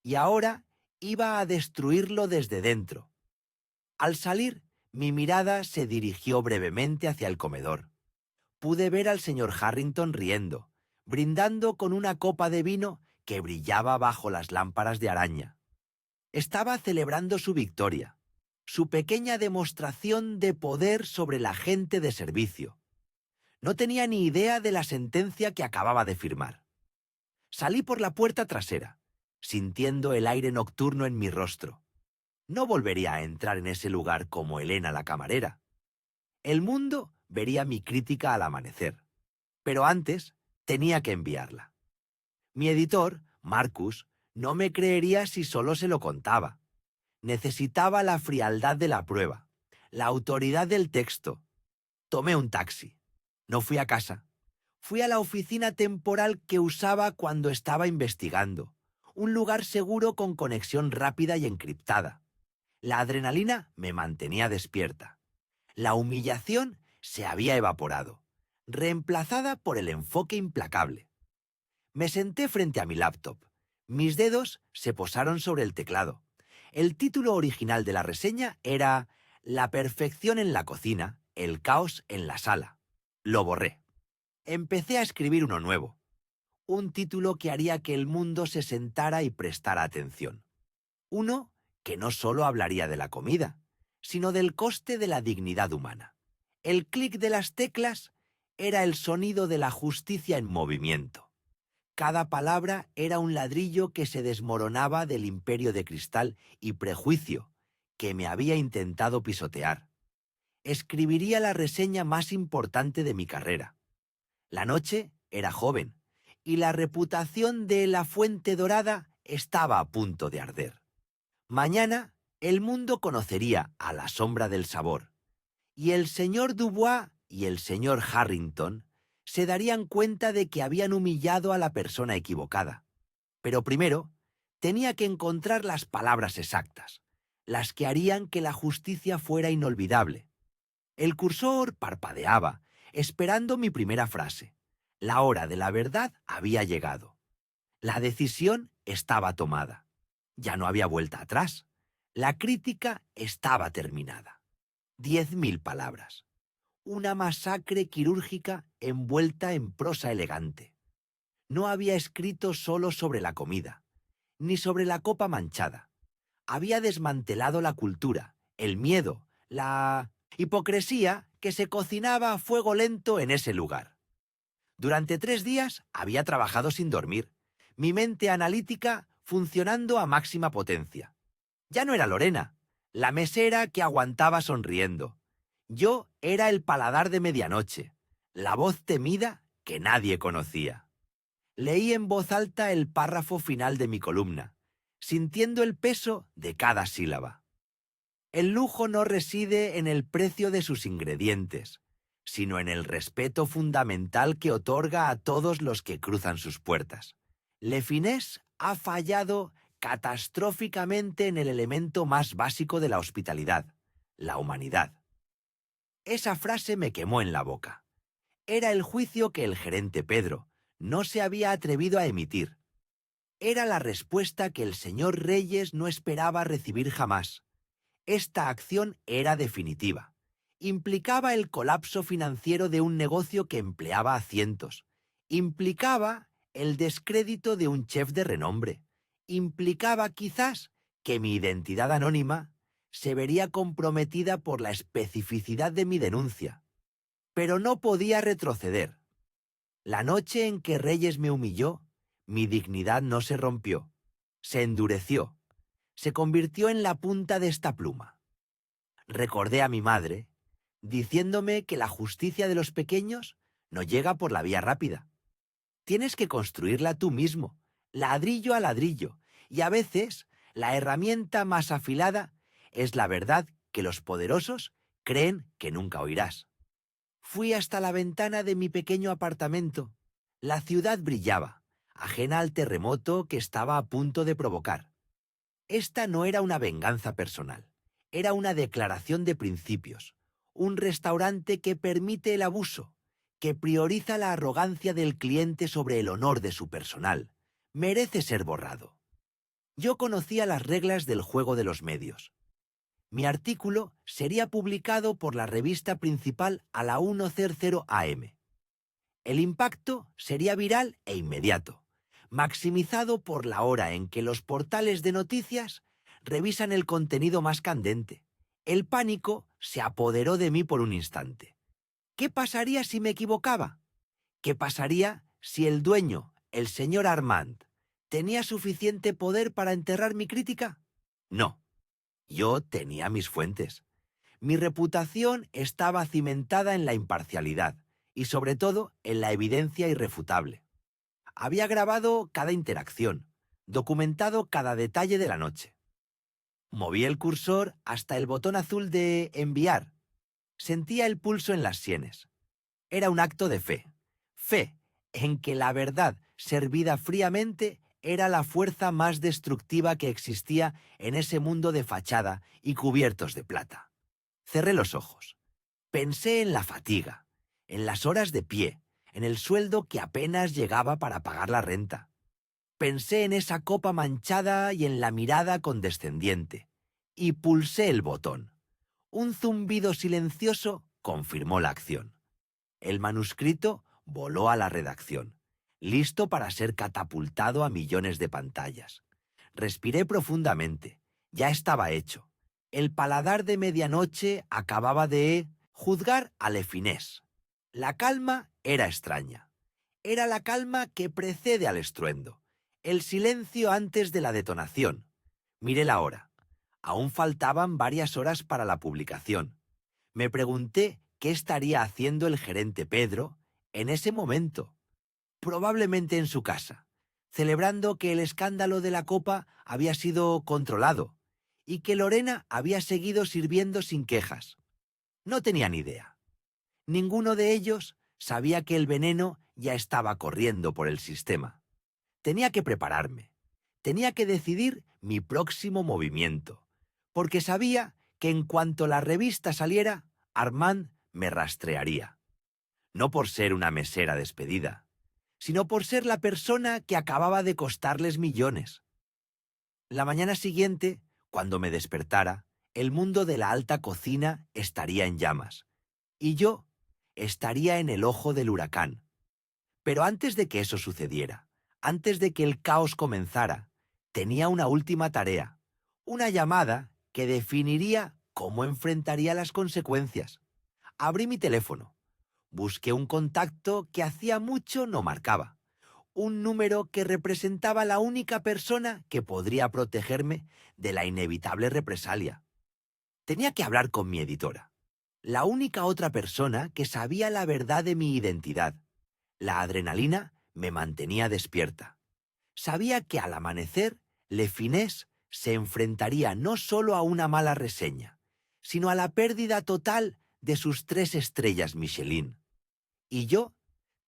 Speaker 1: y ahora iba a destruirlo desde dentro. Al salir, mi mirada se dirigió brevemente hacia el comedor. Pude ver al señor Harrington riendo, brindando con una copa de vino que brillaba bajo las lámparas de araña. Estaba celebrando su victoria, su pequeña demostración de poder sobre la gente de servicio. No tenía ni idea de la sentencia que acababa de firmar. Salí por la puerta trasera, sintiendo el aire nocturno en mi rostro. No volvería a entrar en ese lugar como Helena la camarera. El mundo vería mi crítica al amanecer, pero antes tenía que enviarla. Mi editor, Marcus, no me creería si solo se lo contaba. Necesitaba la frialdad de la prueba, la autoridad del texto. Tomé un taxi. No fui a casa. Fui a la oficina temporal que usaba cuando estaba investigando, un lugar seguro con conexión rápida y encriptada. La adrenalina me mantenía despierta. La humillación se había evaporado, reemplazada por el enfoque implacable. Me senté frente a mi laptop. Mis dedos se posaron sobre el teclado. El título original de la reseña era La perfección en la cocina, el caos en la sala. Lo borré. Empecé a escribir uno nuevo. Un título que haría que el mundo se sentara y prestara atención. Uno que no solo hablaría de la comida, sino del coste de la dignidad humana. El clic de las teclas era el sonido de la justicia en movimiento. Cada palabra era un ladrillo que se desmoronaba del imperio de cristal y prejuicio que me había intentado pisotear. Escribiría la reseña más importante de mi carrera. La noche era joven y la reputación de la Fuente Dorada estaba a punto de arder. Mañana el mundo conocería a La Sombra del Sabor, y el señor Dubois y el señor Harrington se darían cuenta de que habían humillado a la persona equivocada. Pero primero tenía que encontrar las palabras exactas, las que harían que la justicia fuera inolvidable. El cursor parpadeaba, esperando mi primera frase. La hora de la verdad había llegado. La decisión estaba tomada. Ya no había vuelta atrás. La crítica estaba terminada. 10.000 palabras. Una masacre quirúrgica envuelta en prosa elegante. No había escrito solo sobre la comida, ni sobre la copa manchada. Había desmantelado la cultura, el miedo, la hipocresía que se cocinaba a fuego lento en ese lugar. Durante 3 días había trabajado sin dormir, mi mente analítica funcionando a máxima potencia. Ya no era Lorena, la mesera que aguantaba sonriendo. Yo era el paladar de medianoche, la voz temida que nadie conocía. Leí en voz alta el párrafo final de mi columna, sintiendo el peso de cada sílaba. El lujo no reside en el precio de sus ingredientes, sino en el respeto fundamental que otorga a todos los que cruzan sus puertas. Le Finesse ha fallado catastróficamente en el elemento más básico de la hospitalidad, la humanidad. Esa frase me quemó en la boca. Era el juicio que el gerente Pedro no se había atrevido a emitir. Era la respuesta que el señor Reyes no esperaba recibir jamás. Esta acción era definitiva. Implicaba el colapso financiero de un negocio que empleaba a cientos. Implicaba el descrédito de un chef de renombre. Implicaba quizás que mi identidad anónima se vería comprometida por la especificidad de mi denuncia. Pero no podía retroceder. La noche en que Reyes me humilló, mi dignidad no se rompió, se endureció, se convirtió en la punta de esta pluma. Recordé a mi madre, diciéndome que la justicia de los pequeños no llega por la vía rápida. Tienes que construirla tú mismo, ladrillo a ladrillo, y a veces la herramienta más afilada es la verdad que los poderosos creen que nunca oirás. Fui hasta la ventana de mi pequeño apartamento. La ciudad brillaba, ajena al terremoto que estaba a punto de provocar. Esta no era una venganza personal, era una declaración de principios, un restaurante que permite el abuso, que prioriza la arrogancia del cliente sobre el honor de su personal. Merece ser borrado. Yo conocía las reglas del juego de los medios. Mi artículo sería publicado por la revista principal a la 1:00 am. El impacto sería viral e inmediato, maximizado por la hora en que los portales de noticias revisan el contenido más candente. El pánico se apoderó de mí por un instante. ¿Qué pasaría si me equivocaba? ¿Qué pasaría si el dueño, el señor Armand, tenía suficiente poder para enterrar mi crítica? No. Yo tenía mis fuentes. Mi reputación estaba cimentada en la imparcialidad y sobre todo en la evidencia irrefutable. Había grabado cada interacción, documentado cada detalle de la noche. Moví el cursor hasta el botón azul de enviar. Sentía el pulso en las sienes. Era un acto de fe. Fe en que la verdad servida fríamente era la fuerza más destructiva que existía en ese mundo de fachada y cubiertos de plata. Cerré los ojos. Pensé en la fatiga, en las horas de pie, en el sueldo que apenas llegaba para pagar la renta. Pensé en esa copa manchada y en la mirada condescendiente. Y pulsé el botón. Un zumbido silencioso confirmó la acción. El manuscrito voló a la redacción, listo para ser catapultado a millones de pantallas. Respiré profundamente. Ya estaba hecho. El paladar de medianoche acababa de juzgar a Le Finesse. La calma era extraña. Era la calma que precede al estruendo. El silencio antes de la detonación. Miré la hora. Aún faltaban varias horas para la publicación. Me pregunté qué estaría haciendo el gerente Pedro en ese momento. probablemente en su casa, celebrando que el escándalo de la copa había sido controlado y que Lorena había seguido sirviendo sin quejas. No tenía ni idea. Ninguno de ellos sabía que el veneno ya estaba corriendo por el sistema. Tenía que prepararme. Tenía que decidir mi próximo movimiento, porque sabía que en cuanto la revista saliera, Armand me rastrearía. No por ser una mesera despedida, sino por ser la persona que acababa de costarles millones. La mañana siguiente, cuando me despertara, el mundo de la alta cocina estaría en llamas, y yo estaría en el ojo del huracán. Pero antes de que eso sucediera, antes de que el caos comenzara, tenía una última tarea, una llamada que definiría cómo enfrentaría las consecuencias. Abrí mi teléfono. Busqué un contacto que hacía mucho no marcaba, un número que representaba la única persona que podría protegerme de la inevitable represalia. Tenía que hablar con mi editora, la única otra persona que sabía la verdad de mi identidad. La adrenalina me mantenía despierta. Sabía que al amanecer, Le Finés se enfrentaría no solo a una mala reseña, sino a la pérdida total de sus 3 estrellas Michelin. Y yo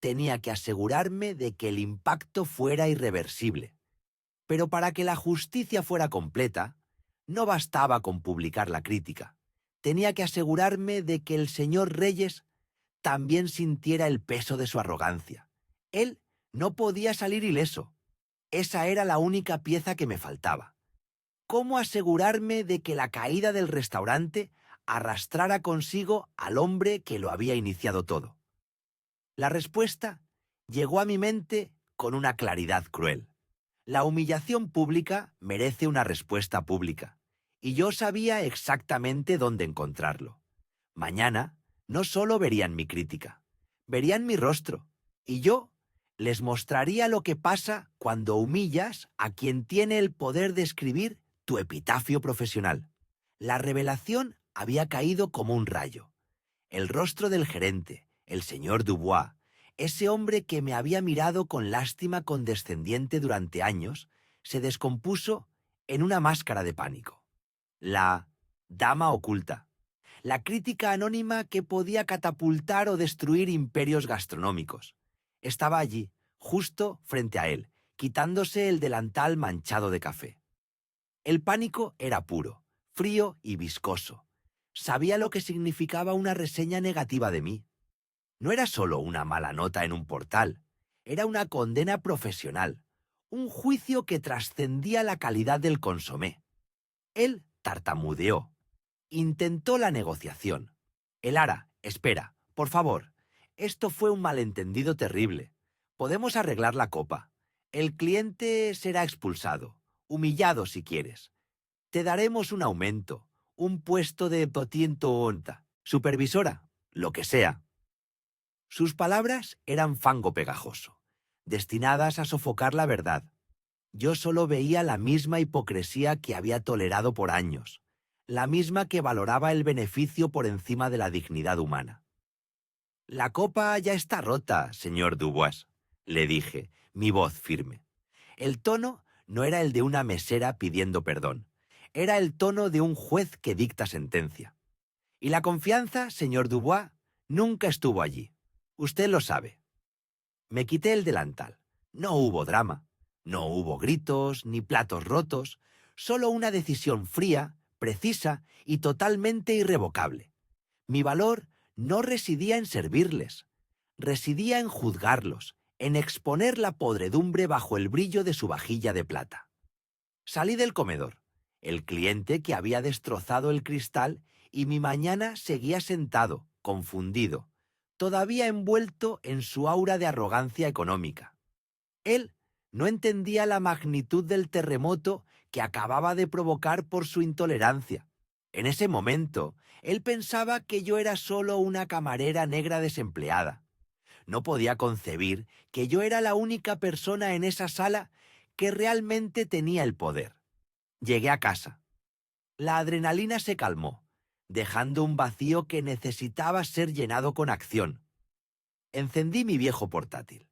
Speaker 1: tenía que asegurarme de que el impacto fuera irreversible. Pero para que la justicia fuera completa, no bastaba con publicar la crítica. Tenía que asegurarme de que el señor Reyes también sintiera el peso de su arrogancia. Él no podía salir ileso. Esa era la única pieza que me faltaba. ¿Cómo asegurarme de que la caída del restaurante arrastrara consigo al hombre que lo había iniciado todo? La respuesta llegó a mi mente con una claridad cruel. La humillación pública merece una respuesta pública, y yo sabía exactamente dónde encontrarlo. Mañana no solo verían mi crítica, verían mi rostro, y yo les mostraría lo que pasa cuando humillas a quien tiene el poder de escribir tu epitafio profesional. La revelación había caído como un rayo. El rostro del gerente, el señor Dubois, ese hombre que me había mirado con lástima condescendiente durante años, se descompuso en una máscara de pánico. La dama oculta. La crítica anónima que podía catapultar o destruir imperios gastronómicos. Estaba allí, justo frente a él, quitándose el delantal manchado de café. El pánico era puro, frío y viscoso. Sabía lo que significaba una reseña negativa de mí. No era solo una mala nota en un portal, era una condena profesional, un juicio que trascendía la calidad del consomé. Él tartamudeó. Intentó la negociación. Elara, espera, por favor. Esto fue un malentendido terrible. Podemos arreglar la copa. El cliente será expulsado, humillado si quieres. Te daremos un aumento, un puesto de potiento onta, supervisora, lo que sea. Sus palabras eran fango pegajoso, destinadas a sofocar la verdad. Yo solo veía la misma hipocresía que había tolerado por años, la misma que valoraba el beneficio por encima de la dignidad humana. La copa ya está rota, señor Dubois, le dije, mi voz firme. El tono no era el de una mesera pidiendo perdón, era el tono de un juez que dicta sentencia. Y la confianza, señor Dubois, nunca estuvo allí. Usted lo sabe. Me quité el delantal. No hubo drama. No hubo gritos ni platos rotos, solo una decisión fría, precisa y totalmente irrevocable. Mi valor no residía en servirles, residía en juzgarlos, en exponer la podredumbre bajo el brillo de su vajilla de plata. Salí del comedor. El cliente que había destrozado el cristal y mi mañana seguía sentado, confundido, todavía envuelto en su aura de arrogancia económica. Él no entendía la magnitud del terremoto que acababa de provocar por su intolerancia. En ese momento, él pensaba que yo era solo una camarera negra desempleada. No podía concebir que yo era la única persona en esa sala que realmente tenía el poder. Llegué a casa. La adrenalina se calmó, dejando un vacío que necesitaba ser llenado con acción. Encendí mi viejo portátil.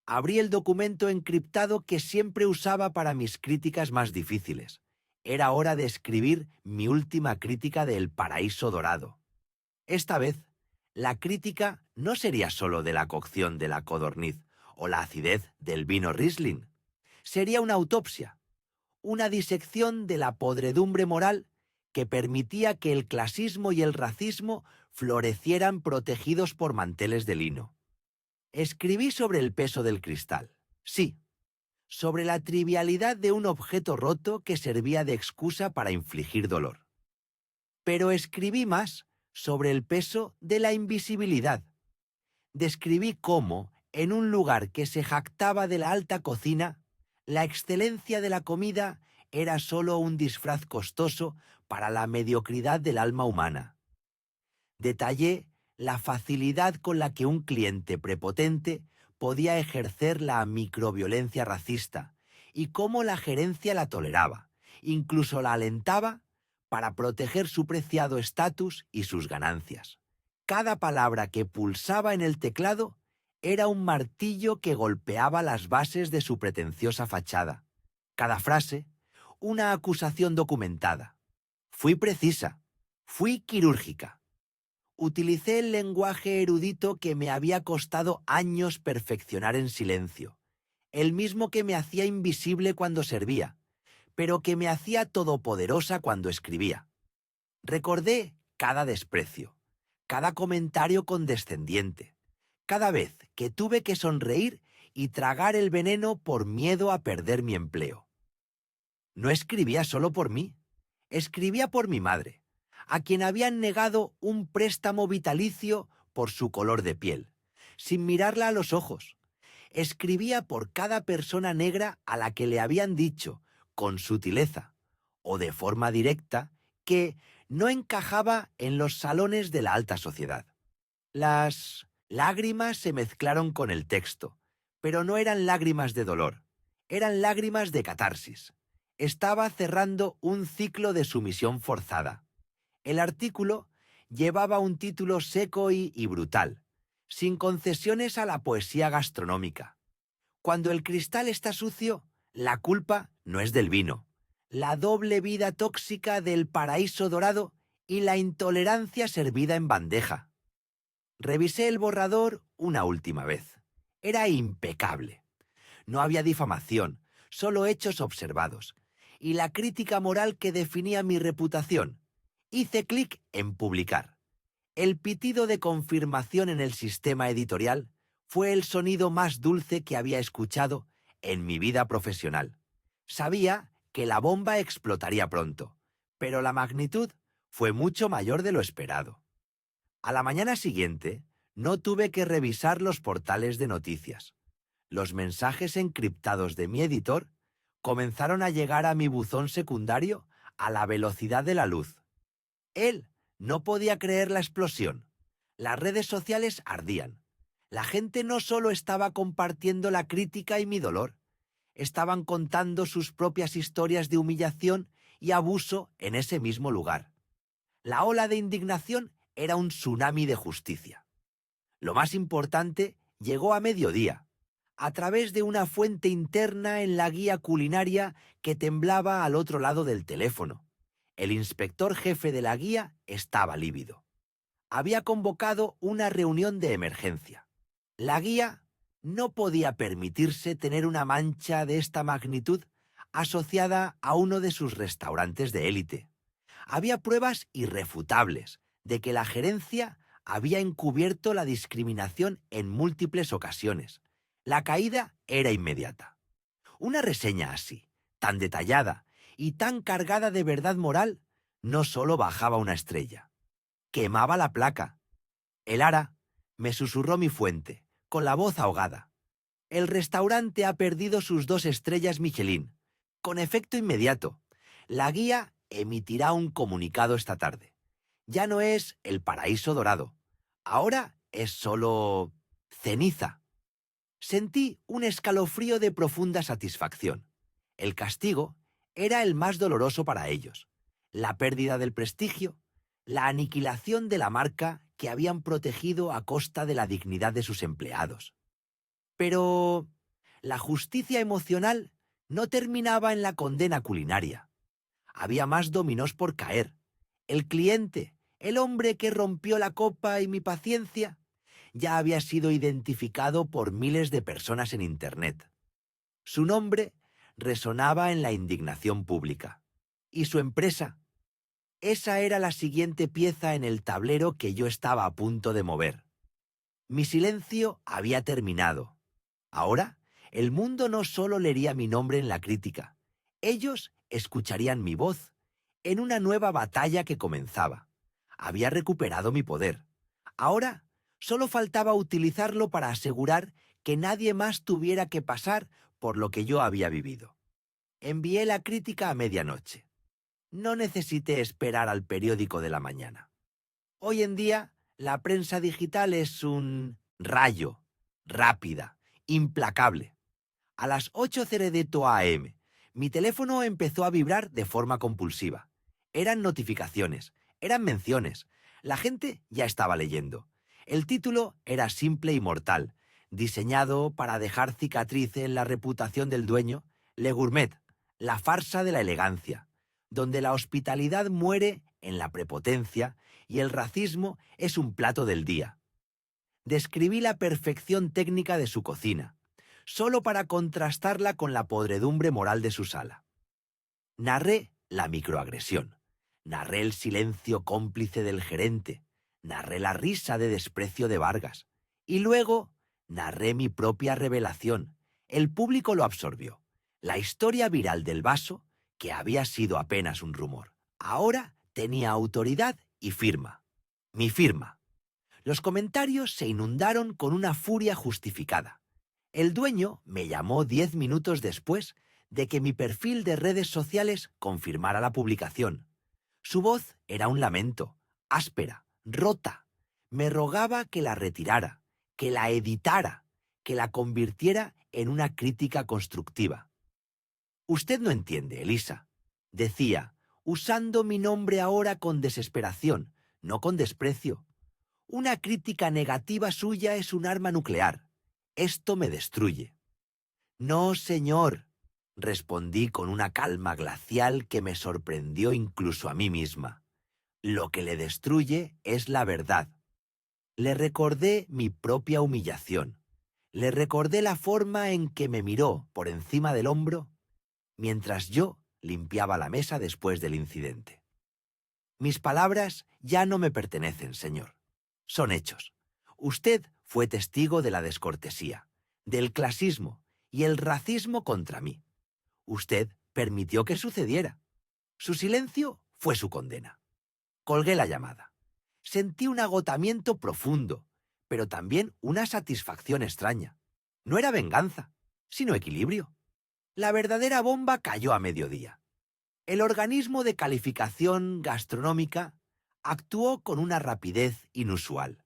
Speaker 1: Abrí el documento encriptado que siempre usaba para mis críticas más difíciles. Era hora de escribir mi última crítica de El Paraíso Dorado. Esta vez, la crítica no sería solo de la cocción de la codorniz o la acidez del vino Riesling. Sería una autopsia, una disección de la podredumbre moral que permitía que el clasismo y el racismo florecieran protegidos por manteles de lino. Escribí sobre el peso del cristal, sí, sobre la trivialidad de un objeto roto que servía de excusa para infligir dolor. Pero escribí más sobre el peso de la invisibilidad. Describí cómo, en un lugar que se jactaba de la alta cocina, la excelencia de la comida era solo un disfraz costoso para la mediocridad del alma humana. Detallé la facilidad con la que un cliente prepotente podía ejercer la microviolencia racista y cómo la gerencia la toleraba, incluso la alentaba para proteger su preciado estatus y sus ganancias. Cada palabra que pulsaba en el teclado era un martillo que golpeaba las bases de su pretenciosa fachada. Cada frase, una acusación documentada. Fui precisa, fui quirúrgica. Utilicé el lenguaje erudito que me había costado años perfeccionar en silencio, el mismo que me hacía invisible cuando servía, pero que me hacía todopoderosa cuando escribía. Recordé cada desprecio, cada comentario condescendiente, cada vez que tuve que sonreír y tragar el veneno por miedo a perder mi empleo. No escribía solo por mí, escribía por mi madre, a quien habían negado un préstamo vitalicio por su color de piel, sin mirarla a los ojos. Escribía por cada persona negra a la que le habían dicho, con sutileza o de forma directa, que no encajaba en los salones de la alta sociedad. Las lágrimas se mezclaron con el texto, pero no eran lágrimas de dolor, eran lágrimas de catarsis. Estaba cerrando un ciclo de sumisión forzada. El artículo llevaba un título seco y brutal, sin concesiones a la poesía gastronómica. Cuando el cristal está sucio, la culpa no es del vino. La doble vida tóxica del paraíso dorado y la intolerancia servida en bandeja. Revisé el borrador una última vez. Era impecable. No había difamación, solo hechos observados. Y la crítica moral que definía mi reputación. Hice clic en publicar. El pitido de confirmación en el sistema editorial fue el sonido más dulce que había escuchado en mi vida profesional. Sabía que la bomba explotaría pronto, pero la magnitud fue mucho mayor de lo esperado. A la mañana siguiente, no tuve que revisar los portales de noticias. Los mensajes encriptados de mi editor comenzaron a llegar a mi buzón secundario a la velocidad de la luz. Él no podía creer la explosión. Las redes sociales ardían. La gente no solo estaba compartiendo la crítica y mi dolor, estaban contando sus propias historias de humillación y abuso en ese mismo lugar. La ola de indignación era un tsunami de justicia. Lo más importante llegó a mediodía, a través de una fuente interna en la guía culinaria que temblaba al otro lado del teléfono. El inspector jefe de la guía estaba lívido. Había convocado una reunión de emergencia. La guía no podía permitirse tener una mancha de esta magnitud asociada a uno de sus restaurantes de élite. Había pruebas irrefutables de que la gerencia había encubierto la discriminación en múltiples ocasiones. La caída era inmediata. Una reseña así, tan detallada y tan cargada de verdad moral, no solo bajaba una estrella, quemaba la placa. El ara, me susurró mi fuente, con la voz ahogada. El restaurante ha perdido sus 2 estrellas Michelin, con efecto inmediato. La guía emitirá un comunicado esta tarde. Ya no es el paraíso dorado. Ahora es solo ceniza. Sentí un escalofrío de profunda satisfacción. El castigo era el más doloroso para ellos. La pérdida del prestigio, la aniquilación de la marca que habían protegido a costa de la dignidad de sus empleados. Pero la justicia emocional no terminaba en la condena culinaria. Había más dominós por caer. El cliente, el hombre que rompió la copa y mi paciencia, ya había sido identificado por miles de personas en Internet. Su nombre resonaba en la indignación pública. Y su empresa, esa era la siguiente pieza en el tablero que yo estaba a punto de mover. Mi silencio había terminado. Ahora, el mundo no solo leería mi nombre en la crítica, ellos escucharían mi voz en una nueva batalla que comenzaba. Había recuperado mi poder. Ahora, solo faltaba utilizarlo para asegurar que nadie más tuviera que pasar por lo que yo había vivido. Envié la crítica a medianoche. No necesité esperar al periódico de la mañana. Hoy en día, la prensa digital es un rayo, rápida, implacable. A las 8:02 a.m., mi teléfono empezó a vibrar de forma compulsiva. Eran notificaciones, eran menciones. La gente ya estaba leyendo. El título era simple y mortal, diseñado para dejar cicatriz en la reputación del dueño, Le Gourmet, la farsa de la elegancia, donde la hospitalidad muere en la prepotencia y el racismo es un plato del día. Describí la perfección técnica de su cocina, solo para contrastarla con la podredumbre moral de su sala. Narré la microagresión, narré el silencio cómplice del gerente, narré la risa de desprecio de Vargas, y luego narré mi propia revelación. El público lo absorbió. La historia viral del vaso, que había sido apenas un rumor, ahora tenía autoridad y firma. Mi firma. Los comentarios se inundaron con una furia justificada. El dueño me llamó 10 minutos después de que mi perfil de redes sociales confirmara la publicación. Su voz era un lamento, áspera, rota. Me rogaba que la retirara, que la editara, que la convirtiera en una crítica constructiva. Usted no entiende, Elisa, decía, usando mi nombre ahora con desesperación, no con desprecio. Una crítica negativa suya es un arma nuclear. Esto me destruye. No, señor, respondí con una calma glacial que me sorprendió incluso a mí misma. Lo que le destruye es la verdad. Le recordé mi propia humillación. Le recordé la forma en que me miró por encima del hombro mientras yo limpiaba la mesa después del incidente. Mis palabras ya no me pertenecen, señor. Son hechos. Usted fue testigo de la descortesía, del clasismo y el racismo contra mí. Usted permitió que sucediera. Su silencio fue su condena. Colgué la llamada. Sentí un agotamiento profundo, pero también una satisfacción extraña. No era venganza, sino equilibrio. La verdadera bomba cayó a mediodía. El organismo de calificación gastronómica actuó con una rapidez inusual.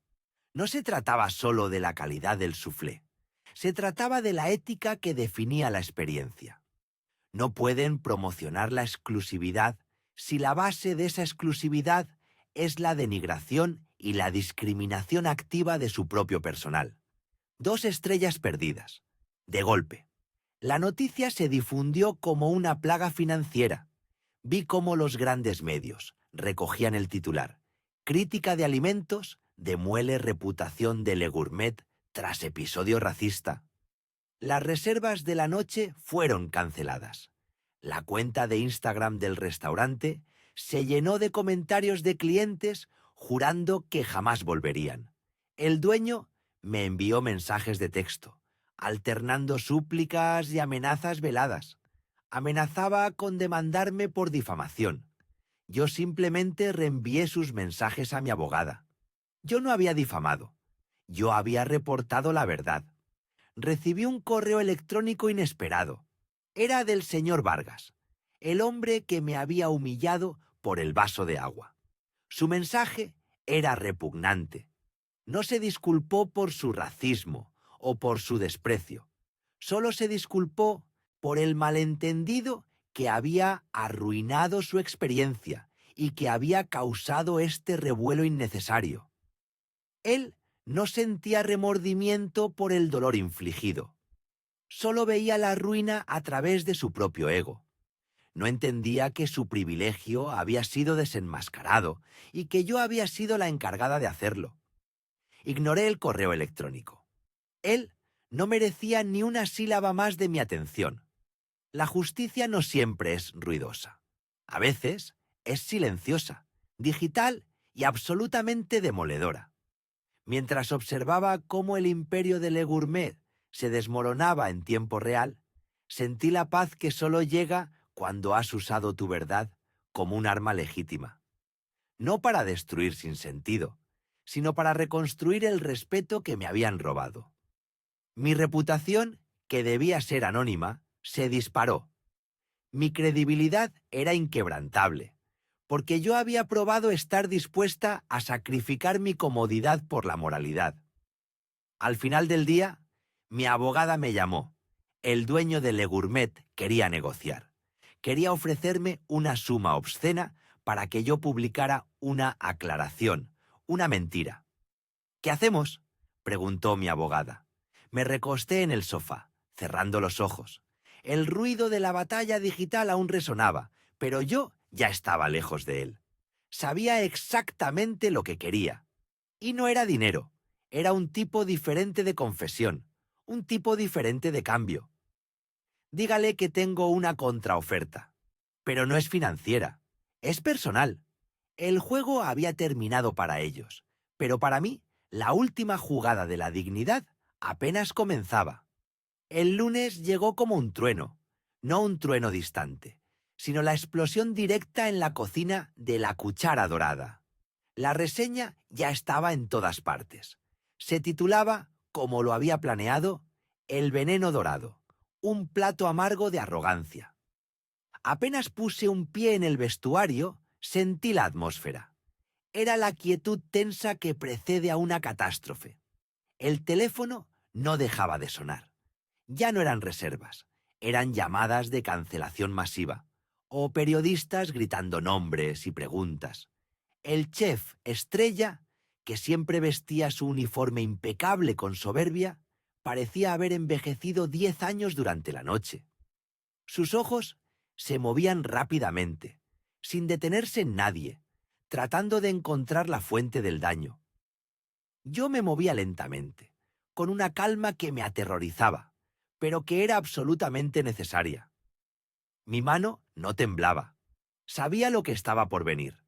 Speaker 1: No se trataba solo de la calidad del soufflé, se trataba de la ética que definía la experiencia. No pueden promocionar la exclusividad si la base de esa exclusividad es la denigración y la discriminación activa de su propio personal. 2 estrellas perdidas. De golpe. La noticia se difundió como una plaga financiera. Vi cómo los grandes medios recogían el titular. Crítica de alimentos demuele reputación de Le Gourmet tras episodio racista. Las reservas de la noche fueron canceladas. La cuenta de Instagram del restaurante se llenó de comentarios de clientes jurando que jamás volverían. El dueño me envió mensajes de texto, alternando súplicas y amenazas veladas. Amenazaba con demandarme por difamación. Yo simplemente reenvié sus mensajes a mi abogada. Yo no había difamado. Yo había reportado la verdad. Recibí un correo electrónico inesperado. Era del señor Vargas, el hombre que me había humillado por el vaso de agua. Su mensaje era repugnante. No se disculpó por su racismo o por su desprecio. Solo se disculpó por el malentendido que había arruinado su experiencia y que había causado este revuelo innecesario. Él No sentía remordimiento por el dolor infligido. Solo veía la ruina a través de su propio ego. No entendía que su privilegio había sido desenmascarado y que yo había sido la encargada de hacerlo. Ignoré el correo electrónico. Él no merecía ni una sílaba más de mi atención. La justicia no siempre es ruidosa. A veces es silenciosa, digital y absolutamente demoledora. Mientras observaba cómo el imperio de Le Gourmet se desmoronaba en tiempo real, sentí la paz que solo llega cuando has usado tu verdad como un arma legítima. No para destruir sin sentido, sino para reconstruir el respeto que me habían robado. Mi reputación, que debía ser anónima, se disparó. Mi credibilidad era inquebrantable, porque yo había probado estar dispuesta a sacrificar mi comodidad por la moralidad. Al final del día, mi abogada me llamó. El dueño de Le Gourmet quería negociar. Quería ofrecerme una suma obscena para que yo publicara una aclaración, una mentira. ¿Qué hacemos?, preguntó mi abogada. Me recosté en el sofá, cerrando los ojos. El ruido de la batalla digital aún resonaba, pero yo ya estaba lejos de él. Sabía exactamente lo que quería. Y no era dinero, era un tipo diferente de confesión, un tipo diferente de cambio. Dígale que tengo una contraoferta, pero no es financiera, es personal. El juego había terminado para ellos, pero para mí, la última jugada de la dignidad apenas comenzaba. El lunes llegó como un trueno, no un trueno distante, sino la explosión directa en la cocina de La Cuchara Dorada. La reseña ya estaba en todas partes. Se titulaba, como lo había planeado, El veneno dorado, un plato amargo de arrogancia. Apenas puse un pie en el vestuario, sentí la atmósfera. Era la quietud tensa que precede a una catástrofe. El teléfono no dejaba de sonar. Ya no eran reservas, eran llamadas de cancelación masiva, o periodistas gritando nombres y preguntas. El chef estrella, que siempre vestía su uniforme impecable con soberbia, parecía haber envejecido 10 años durante la noche. Sus ojos se movían rápidamente, sin detenerse en nadie, tratando de encontrar la fuente del daño. Yo me movía lentamente, con una calma que me aterrorizaba, pero que era absolutamente necesaria. Mi mano no temblaba. Sabía lo que estaba por venir.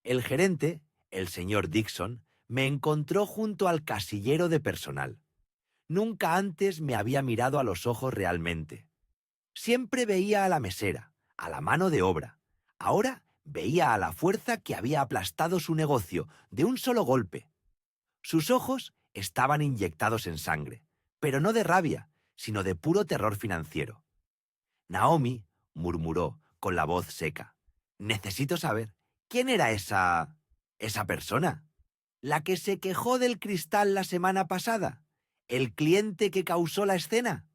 Speaker 1: El gerente, el señor Dixon, me encontró junto al casillero de personal. Nunca antes me había mirado a los ojos realmente. Siempre veía a la mesera, a la mano de obra. Ahora veía a la fuerza que había aplastado su negocio de un solo golpe. Sus ojos estaban inyectados en sangre, pero no de rabia, sino de puro terror financiero. Naomi murmuró con la voz seca. Necesito saber, ¿quién era esa persona? ¿La que se quejó del cristal la semana pasada? ¿El cliente que causó la escena?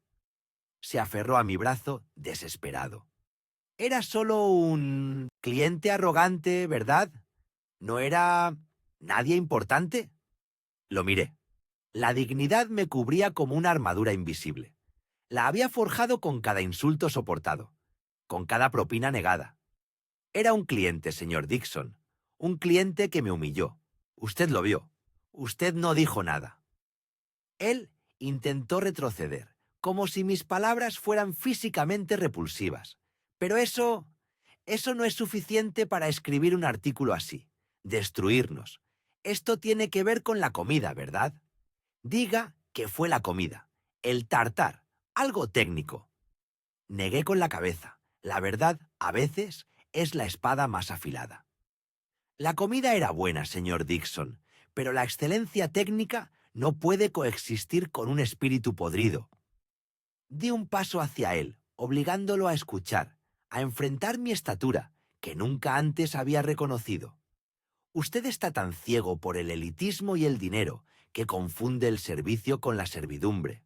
Speaker 1: Se aferró a mi brazo desesperado. Era solo un cliente arrogante, ¿verdad? ¿No era nadie importante? Lo miré. La dignidad me cubría como una armadura invisible. La había forjado con cada insulto soportado, con cada propina negada. Era un cliente, señor Dixon. Un cliente que me humilló. Usted lo vio. Usted no dijo nada. Él intentó retroceder, como si mis palabras fueran físicamente repulsivas. Pero eso no es suficiente para escribir un artículo así. Destruirnos. Esto tiene que ver con la comida, ¿verdad? Diga que fue la comida. El tartar. Algo técnico. Negué con la cabeza. La verdad, a veces, es la espada más afilada. La comida era buena, señor Dixon, pero la excelencia técnica no puede coexistir con un espíritu podrido. Di un paso hacia él, obligándolo a escuchar, a enfrentar mi estatura, que nunca antes había reconocido. Usted está tan ciego por el elitismo y el dinero que confunde el servicio con la servidumbre.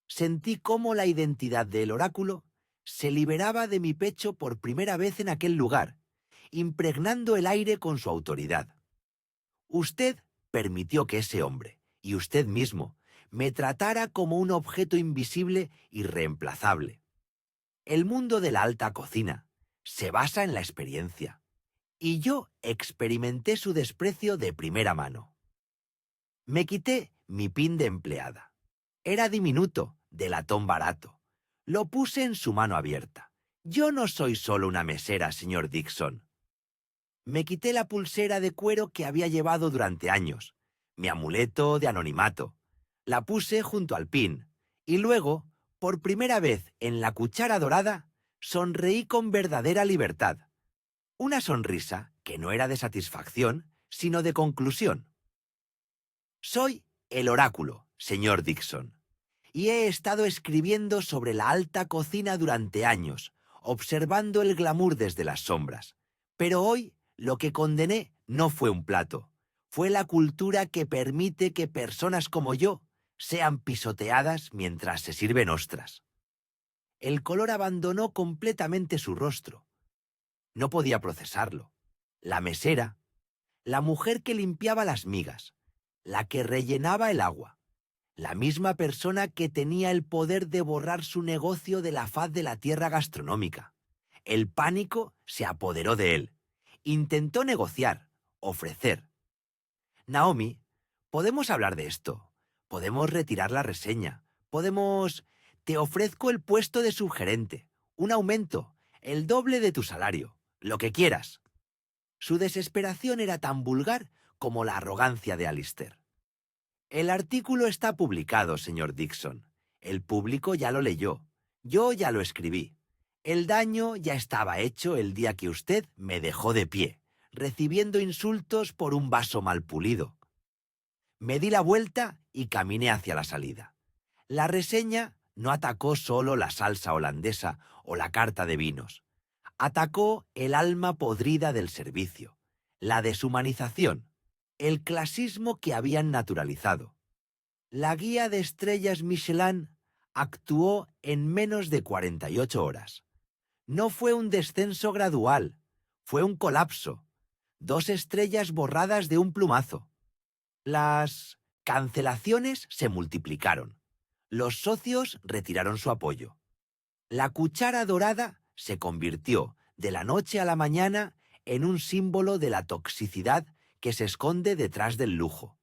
Speaker 1: Sentí cómo la identidad del oráculo se liberaba de mi pecho por primera vez en aquel lugar, impregnando el aire con su autoridad. Usted permitió que ese hombre, y usted mismo, me tratara como un objeto invisible y reemplazable. El mundo de la alta cocina se basa en la experiencia, y yo experimenté su desprecio de primera mano. Me quité mi pin de empleada. Era diminuto, de latón barato. Lo puse en su mano abierta. Yo no soy solo una mesera, señor Dixon. Me quité la pulsera de cuero que había llevado durante años, mi amuleto de anonimato. La puse junto al pin, y luego, por primera vez en la cuchara dorada, sonreí con verdadera libertad. Una sonrisa que no era de satisfacción, sino de conclusión. Soy el oráculo, señor Dixon, y he estado escribiendo sobre la alta cocina durante años, observando el glamour desde las sombras. Pero hoy lo que condené no fue un plato, fue la cultura que permite que personas como yo sean pisoteadas mientras se sirven ostras. El color abandonó completamente su rostro. No podía procesarlo. La mesera, la mujer que limpiaba las migas, la que rellenaba el agua, la misma persona que tenía el poder de borrar su negocio de la faz de la tierra gastronómica. El pánico se apoderó de él. Intentó negociar, ofrecer. Naomi, podemos hablar de esto. Podemos retirar la reseña. Podemos... Te ofrezco el puesto de subgerente, un aumento, el doble de tu salario, lo que quieras. Su desesperación era tan vulgar como la arrogancia de Alistair. El artículo está publicado, señor Dixon. El público ya lo leyó. Yo ya lo escribí. El daño ya estaba hecho el día que usted me dejó de pie, recibiendo insultos por un vaso mal pulido. Me di la vuelta y caminé hacia la salida. La reseña no atacó solo la salsa holandesa o la carta de vinos. Atacó el alma podrida del servicio, la deshumanización, el clasismo que habían naturalizado. La guía de estrellas Michelin actuó en menos de 48 horas. No fue un descenso gradual, fue un colapso. 2 estrellas borradas de un plumazo. Las cancelaciones se multiplicaron. Los socios retiraron su apoyo. La cuchara dorada se convirtió, de la noche a la mañana, en un símbolo de la toxicidad que se esconde detrás del lujo.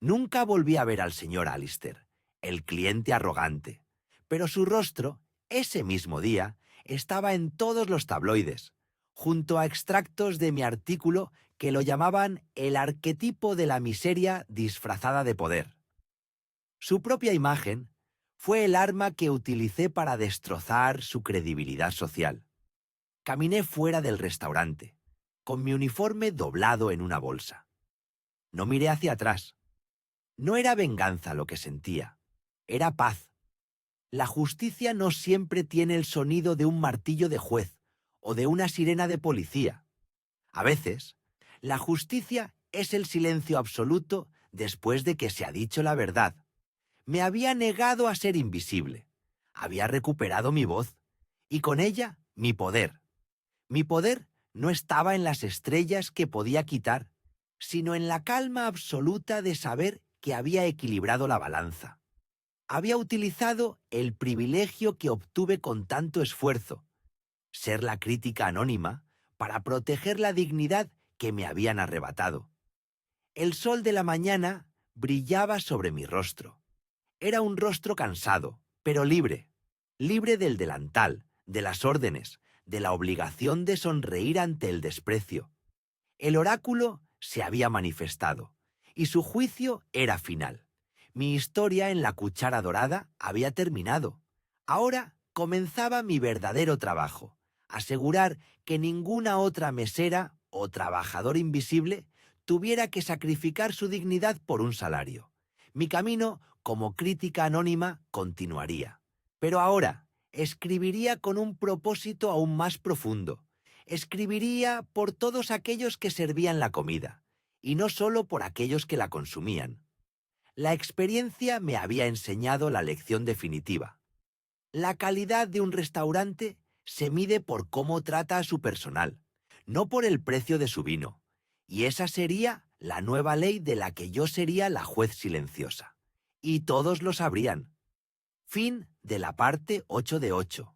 Speaker 1: Nunca volví a ver al señor Alistair, el cliente arrogante, pero su rostro, ese mismo día, estaba en todos los tabloides, junto a extractos de mi artículo que lo llamaban el arquetipo de la miseria disfrazada de poder. Su propia imagen fue el arma que utilicé para destrozar su credibilidad social. Caminé fuera del restaurante, con mi uniforme doblado en una bolsa. No miré hacia atrás. No era venganza lo que sentía, era paz. La justicia no siempre tiene el sonido de un martillo de juez o de una sirena de policía. A veces, la justicia es el silencio absoluto después de que se ha dicho la verdad. Me había negado a ser invisible. Había recuperado mi voz y con ella mi poder. Mi poder no estaba en las estrellas que podía quitar, sino en la calma absoluta de saber que había equilibrado la balanza. Había utilizado el privilegio que obtuve con tanto esfuerzo, ser la crítica anónima, para proteger la dignidad que me habían arrebatado. El sol de la mañana brillaba sobre mi rostro. Era un rostro cansado, pero libre, libre del delantal, de las órdenes, de la obligación de sonreír ante el desprecio. El oráculo se había manifestado, y su juicio era final. Mi historia en la cuchara dorada había terminado. Ahora comenzaba mi verdadero trabajo, asegurar que ninguna otra mesera o trabajador invisible tuviera que sacrificar su dignidad por un salario. Mi camino como crítica anónima continuaría. Pero ahora escribiría con un propósito aún más profundo. Escribiría por todos aquellos que servían la comida, y no solo por aquellos que la consumían. La experiencia me había enseñado la lección definitiva. La calidad de un restaurante se mide por cómo trata a su personal, no por el precio de su vino. Y esa sería la nueva ley de la que yo sería la juez silenciosa. Y todos lo sabrían. Fin de la parte 8 de 8.